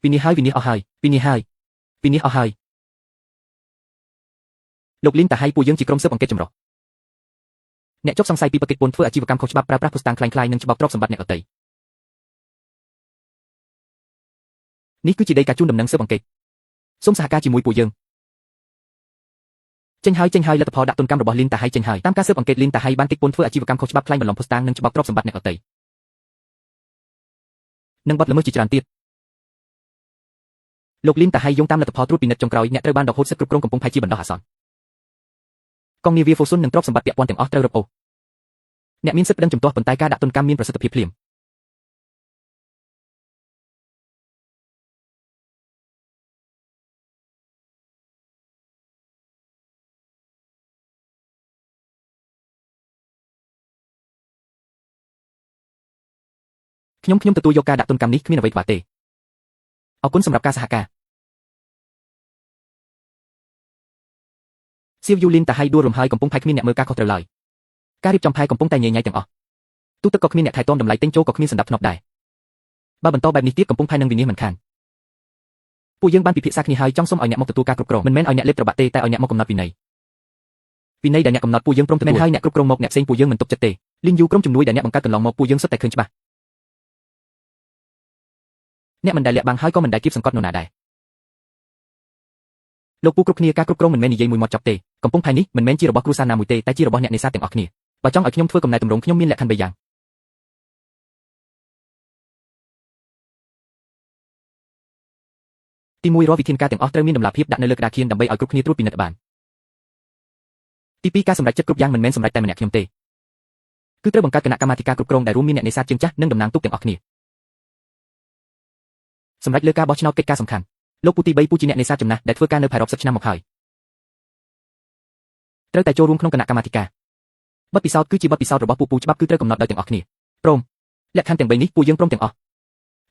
ពីនេះហើយពីនេះអស់ហើយលោកលីនតាហៃពួកយើងជាក្រុមស៊ើបអង្កេតចម្រុះអ្នកចុកសង្ស័យពីបកិច្ចពន្ធធ្វើអាជីវកម្មខុសច្បាប់ប្រើប្រាស់ភស្តុតាងคล้ายៗនិងច្បាប់ទ្រព្យសម្បត្តិអ្នកដទៃនេះគឺជាដីកាជូនដំណឹងស៊ើបអង្កេតសូមសហការជាមួយពួកយើងចេញហើយលទ្ធផលដាក់ទុនកម្មរបស់លីនតាហៃចេញហើយតាមការស៊ើបអង្កេតលីនតាហៃបានកិច្ចពន្ធធ្វើអាជីវកម្មខុសច្បាប់ក្លែងបន្លំភស្តុតាងនិងច្បាប់ទ្រព្យសម្បត្តិអ្នកដទៃនិងបទល្មើសជាច្រើនទៀតលោកលីនតាហៃយោងតាមលទ្ធផលត្រួតពិនិត្យចុងក្រោយអ្នកត្រូវបានដកហូតសិទ្ធិគ្រប់គ្រងកំពុងផែជាបណ្ដោះអាសន្នកងនាវាហ្វូស៊ុននិងទ្រព្យសម្បត្តិពាក់ព័ន្ធទាំងអស់ត្រូវរឹបអូសអ្នកមានសិទ្ធិប្តឹងជំទាស់ប៉ុន្តែការដាក់ទុនកម្មមានប្រសិទ្ធភាពភ្លាមខ្ញុំទទួលយកការដាក់ទុនកម្មនេះគ្មានអ្វីខ្វះទេអរគុណសម្រាប់ការសហការសៀវយូលីនតាហៃដួលរំហើយកំពុងផែគ្មានអ្នកមើលការខុសត្រូវឡើយការរៀបចំផែកំពុងតែញ៉ៃទាំងអស់ទូទឹកក៏គ្មានអ្នកថែទាំតម្លៃទិញចូលក៏គ្មានសណ្ដាប់ធ្នាប់ដែរបើបន្តបែបនេះទៀតកំពុងផែនឹងវិនិច្ឆ័យមិនខានពួកយើងបានពិភាក្សាគ្នាហើយចង់សូមឲ្យអ្នកមកទទួលការគ្រប់គ្រងមិនមែនឲ្យអ្នកលេបត្របាក់ទេតែឲ្យអ្នកមកកំណត់វិន័យដែលអ្នកកំណត់ពួកយើងព្រមទទួលហើយអ្នកគ្រប់គ្រងមកអ្នកផ្សេងពួកយើងមិនទុកចិត្តទេលីនយូក្រុមជំនួយដែលអ្នកបង្កើតកន្លងមកពួកយើងសុទ្ធតែឃើញច្បាស់អ្នកមិនដែលលាក់បាំងហើយក៏មិនដែលគៀបសង្កត់នរណាដែរលោកពូគ្រប់គ្នាការគ្រប់គ្រងមិនមែននិយាយមួយមាត់ចប់ទេកំពុងផែនេះមិនមែនជារបស់គ្រួសារណាមួយទេតែជារបស់អ្នកនេសាទទាំងអស់គ្នាបើចង់ឲ្យខ្ញុំធ្វើកំណែតម្រង់ខ្ញុំមានលក្ខខណ្ឌ3យ៉ាងទី1រាល់វិធានការទាំងអស់ត្រូវមានតម្លាភាពដាក់នៅលើក្តារខៀនដើម្បីឲ្យគ្រប់គ្នាត្រួតពិនិត្យបានទី2ការសម្រេចចិត្តគ្រប់យ៉ាងមិនមែនសម្រេចតែម្នាក់ខ្ញុំទេគឺត្រូវបង្កើតគណៈកម្មាធិការគ្រប់គ្រងដែលរួមមានអ្នកនេសាទជើងចាស់និងតំណាងទូកទាំងអស់គ្នាសម្រាប់លើការបោះឆ្នោតកិច្ចការសំខាន់លោកពូទី3ពូជាអ្នកនេសាទចំណាស់ដែលធ្វើការនៅផែរាប់សិបឆ្នាំមកហើយត្រូវតែចូលរួមក្នុងគណៈកម្មាធិការបទពិសោធន៍គឺជាបទពិសោធន៍របស់ពូច្បាប់គឺត្រូវកំណត់ដោយទាំងអស់គ្នាព្រមលក្ខខណ្ឌទាំង3នេះពូយើងព្រមទាំងអស់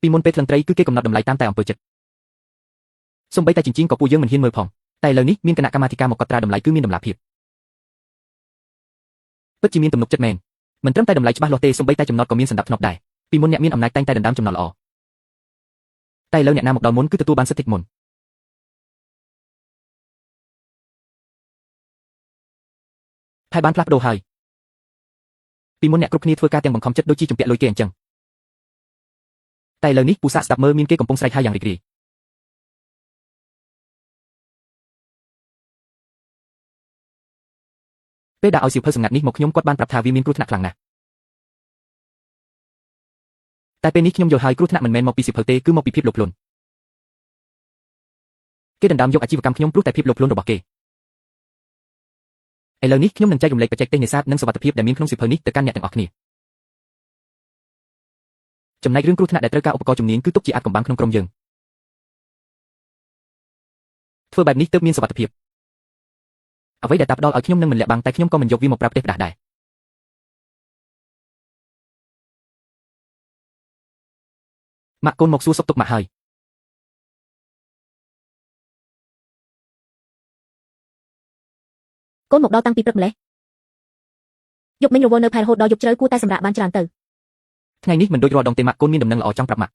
ពីមុនពេលថ្លឹងត្រីគឺគេកំណត់តម្លៃតាមតែអំពើចិត្តសូម្បីតែចិញ្ចៀនក៏ពូយើងមិនហ៊ានមើលផងតែឥឡូវនេះមានគណៈកម្មាធិការមកកត់ត្រាតម្លៃគឺមានតម្លាភាពពិតជាមានទំនុកចិត្តមែនមិនត្រឹមតែតម្លៃច្បាស់លាស់ទេសូម្បីតែចំណត់ក៏មានសណ្ដាប់ធ្នាប់ដែរពីមុនអ្នកមានអំណាចតែងតែដណ្ដើមចំណត់ល្អតែឥឡូវអ្នកណាមកដល់មុនគឺទទួលបានសិទ្ធិមុនផែបានផ្លាស់ប្ដូរហើយពីមុនអ្នកគ្រប់គ្នាធ្វើការទាំងបង្ខំចិត្តដូចជាជំពាក់លុយគេអញ្ចឹងតែឥឡូវនេះពូសាកស្ដាប់មើលមានគេកំពុងស្រែកហើយយ៉ាងរីករាយពេលដាក់ឲ្យសៀវភៅសម្ងាត់នេះមកខ្ញុំគាត់បានប្រាប់ថាវាមានគ្រោះថ្នាក់ខ្លាំងណាស់តែពេលនេះខ្ញុំយល់ហើយគ្រោះថ្នាក់មិនមែនមកពីសៀវភៅទេគឺមកពីភាពលោភលន់គេដណ្ដើមយកអាជីវកម្មខ្ញុំព្រោះតែភាពលោភលន់របស់គេឥឡូវនេះខ្ញុំនឹងចែករំលែកបច្ចេកទេសនេសាទនិងសុវត្ថិភាពដែលមានក្នុងសៀវភៅនេះទៅកាន់អ្នកទាំងអស់គ្នាចំណែករឿងគ្រោះថ្នាក់ដែលត្រូវការឧបករណ៍ជំនាញគឺទុកជាអាចកំបាំងក្នុងក្រុមយើងធ្វើបែបនេះទើបមានសុវត្ថិភាពអ្វីដែលតាផ្ដល់ឲ្យខ្ញុំនឹងមិនលាក់បាំងតែខ្ញុំក៏មិនយកវាមកប្រើផ្ទះផ្ដាស់ដែរម៉ាក់កូនមកសួរសុខទុក្ខម៉ាក់ហើយកូនមកដល់តាំងពីព្រឹកម្លេះយប់មិញរវល់នៅផែរហូតដល់យប់ជ្រៅគួរតែសម្រាកបានច្រើនទៅថ្ងៃនេះមិនដូចរាល់ដងទេម៉ាក់កូនមានដំណឹងល្អចង់ប្រាប់ម៉ាក់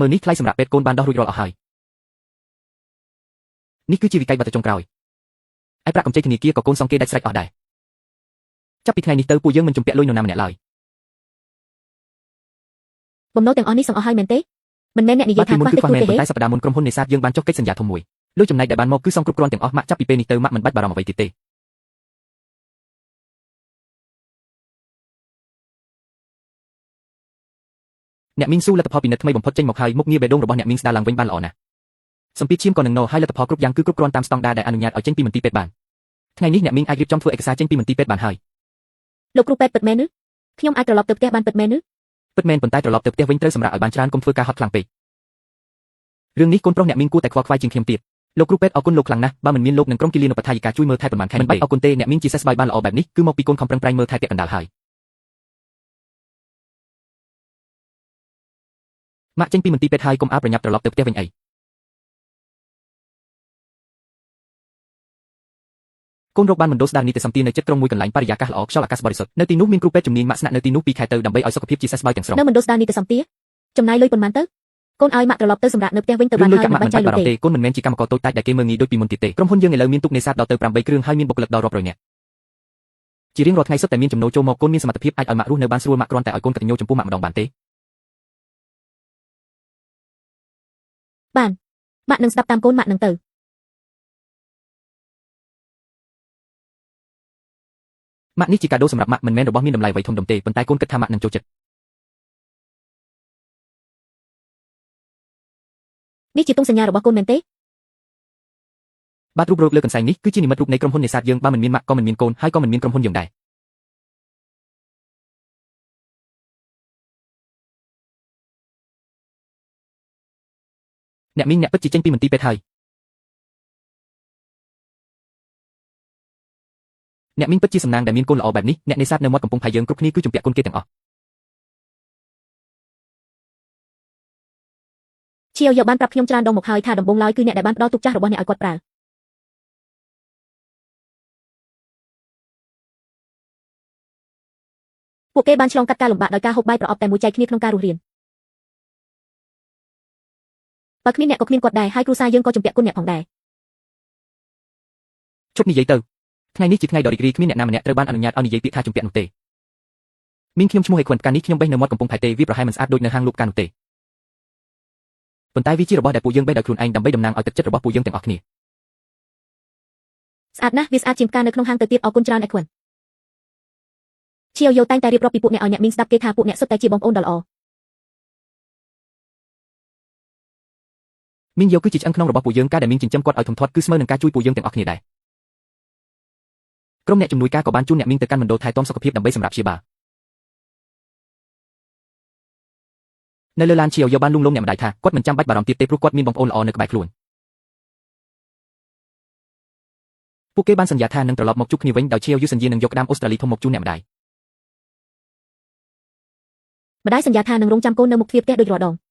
មើលនេះថ្លៃសម្រាប់ពេទ្យកូនបានដោះរួចរាល់អស់ហើយនេះគឺជាវិក័យប័ត្រចុងក្រោយឯប្រាក់កម្ចីធនាគារក៏កូនសងគេដាច់ស្រេចអស់ដែរចាប់ពីថ្ងៃនេះទៅពួកយើងមិនជំពាក់លុយនរណាម្នាក់ឡើយបំណុលទាំងអស់នេះសងអស់ហើយមែនទេមិនមែនអ្នកនិយាយថាខ្វះតិចតួចទេតែសប្តាហ៍មុនក្រុមហ៊ុននេសាទយើងបានចុះកិច្ចសន្យាធំមួយលុយចំណែកដែលបានមកគឺសងគ្រប់គ្រាន់ទាំងអស់ម៉ាក់ចាប់ពីពេលនេះទៅម៉ាក់មិនបាច់បារម្ភអ្វីទៀតទេអ្នកមីងស៊ូលទ្ធផលពិនិត្យថ្មីបំផុតចេញមកហើយមុខងារបេះដូងរបស់អ្នកមីងស្ដារឡើងវិញបានល្អណាស់សម្ពាធឈាមក៏នឹងណហើយលទ្ធផលគ្រប់យ៉ាងគឺគ្រប់គ្រាន់តាមស្តង់ដារដែលអនុញ្ញាតឲ្យចេញពីមន្ទីរពេទ្យបានថ្ងៃនេះអ្នកមីងអាចរៀបចំធ្វើឯកសារចេញពីមន្ទីរពេទ្យបានហើយលោកគ្រូពេទ្យពិតមែនឬខ្ញុំអាចត្រឡប់ទៅផ្ទះបានពិតមែនឬពិតមែនប៉ុន្តែត្រឡប់ទៅផ្ទះវិញត្រូវសម្រាប់ឲ្យបានច្រើនកុំធ្វើការហត់ខ្លាំងពេករឿងនេះកូនប្រុសអ្នកមីងគួរតែខ្វល់ខ្វាយជាងខ្ញុំទៀតលោកគ្រូពេទ្យអរគុណលោកខ្លាំងណាស់បើមិនមានលោកនិងក្រុមគិលានុបដ្ឋាយិកាជួយមើលថែប៉ុន្មានខែមិនបាច់អរគុណទេអ្នកមីងជាសេះស្បើយបានល្អបែបនេះគឺមកពីកូនខំប្រឹងប្រែងមើលថែពាក់កណ្ដាលហើយម៉ាក់ចេញពីមន្ទីរពេទ្យហើយកុំអាលប្រញាប់ត្រឡប់ទៅផ្ទះវិញអីកូនរកបានមណ្ឌលស្ដារនីតិសម្ពាធនៅជិតក្រុងមួយកន្លែងបរិយាកាសល្អខ្យល់អាកាសបរិសុទ្ធនៅទីនោះមានគ្រូពេទ្យជំនាញម៉ាក់ស្នាក់នៅទីនោះ2ខែទៅដើម្បីឲ្យសុខភាពជាសេះស្បើយទាំងស្រុងនៅមណ្ឌលស្ដារនីតិសម្ពាធចំណាយលុយប៉ុន្មានទៅ កូនឲ្យម៉ាក់ត្រឡប់ទៅសម្រាប់នៅផ្ទះវិញទៅបាន រឿងលុយ ហើយ កាក់ មិន ម៉ាក់ បាច់ មិន ចាយ បាច់បារម្ភ លុយទេ ទេកូនមិនមែនជាកម្មករតូចតាចដែលគេមើលងាយដូចពីមុនទៀតទេក្រុមហ៊ុនយើងឥឡូវមានទូកនេសាទដល់ទៅ8គ្រឿងហើយមានបុគ្គលិកដល់រាប់រយនាក់ជារៀងរាល់ថ្ងៃសុទ្ធតែមានចំណូលចូលមកកូនមានសមត្ថភាពអាចឲ្យម៉ាក់រស់នៅបានស្រួលម៉ាក់គ្រាន់តែឲ្យកូនកតញ្ញូចំពោះម៉ាក់ម្ដងបានទេ បានម៉ាក់នឹងស្ដាប់តាមកូនម៉ាក់នឹងទៅ ម៉ាក់នេះជាកាដូសម្រាប់ម៉ាក់មិនមែនរបស់មានតម្លៃអ្វីធំដុំទេប៉ុន្តែកូនគិតថាម៉ាក់នឹងចូលចិត្ត នេះជាទង់សញ្ញារបស់កូនមែនទេ បាទរូបរោគលើកន្សែងនេះគឺជានិមិត្តរូបនៃក្រុមហ៊ុននេសាទយើងបើមិនមានម៉ាក់ក៏មិនមានកូនហើយក៏មិនមានក្រុមហ៊ុនយើងដែរអ្នកមីងអ្នកពិតជាចេញពីមន្ទីរពេទ្យហើយអ្នកមីងពិតជាសំណាងដែលមានកូនល្អបែបនេះអ្នកនេសាទនៅមាត់កំពង់ផែយើងគ្រប់គ្នាគឺជំពាក់គុណគេទាំងអស់ ឈៀវយកបានប្រាប់ខ្ញុំច្រើនដងមកហើយថាដំបូងឡើយគឺអ្នកដែលបានផ្ដល់ទុកចាស់របស់អ្នកឲ្យគាត់ប្រើពួកគេបានឆ្លងកាត់ការលំបាកដោយការហូបបាយប្រអប់តែមួយចែកគ្នាក្នុងការរស់រានបើគ្មានអ្នកក៏គ្មានគាត់ដែរហើយគ្រួសារយើងក៏ជំពាក់គុណអ្នកផងដែរ ជប់និយាយទៅថ្ងៃនេះជាថ្ងៃដ៏រីករាយគ្មានអ្នកណាម្នាក់ត្រូវបានអនុញ្ញាតឲ្យនិយាយពាក្យថាជំពាក់នោះទេមីងខ្ញុំឈ្មោះហេខ្វិនកាលនេះខ្ញុំបេះនៅមាត់កំពង់ផែទេវាប្រហែលមិនស្អាតដូចនៅហាងលក់កានោះទេប៉ុន្តែវាជារបស់ដែលពួកយើងបេះដោយខ្លួនឯងដើម្បីតំណាងឲ្យទឹកចិត្តរបស់ពួកយើងទាំងអស់គ្នា ស្អាតណាស់វាស្អាតជាងផ្កានៅក្នុងហាងទៅទៀតអរគុណច្រើនអេខ្វិនឈៀវយកតែងតែរៀបរាប់ពីពួកអ្នកឲ្យអ្នកមីងស្ដាប់គេថាពួកអ្នកសុទ្ធតែជាបងប្អូនដ៏ល្អ មីងយកគឺជាឆ្អឹងខ្នងរបស់ពួកយើងការដែលមីងចិញ្ចឹមគាត់ឲ្យធំធាត់គឺស្មើនឹងការជួយពួកយើងទាំងអស់គ្នាដែរក្រុមអ្នកជំនួយការក៏បានជូនអ្នកមីងទៅកាន់មណ្ឌលថែទាំសុខភាពដើម្បីសម្រាប់ព្យាបាលនៅលើឡានឈៀវយកបានលួងលោមអ្នកម្ដាយថាគាត់មិនចាំបាច់បារម្ភទៀតទេព្រោះគាត់មានបងប្អូនល្អនៅក្បែរខ្លួនពួកគេបានសន្យាថានឹងត្រឡប់មកជួបគ្នាវិញដោយឈៀវយូសន្យានឹងយកក្តាមអូស្ត្រាលីធំមកជូនអ្នកម្ដាយ ម្ដាយសន្យាថានឹងរងចាំកូននៅមុខទ្វារផ្ទះដូចរាល់ដង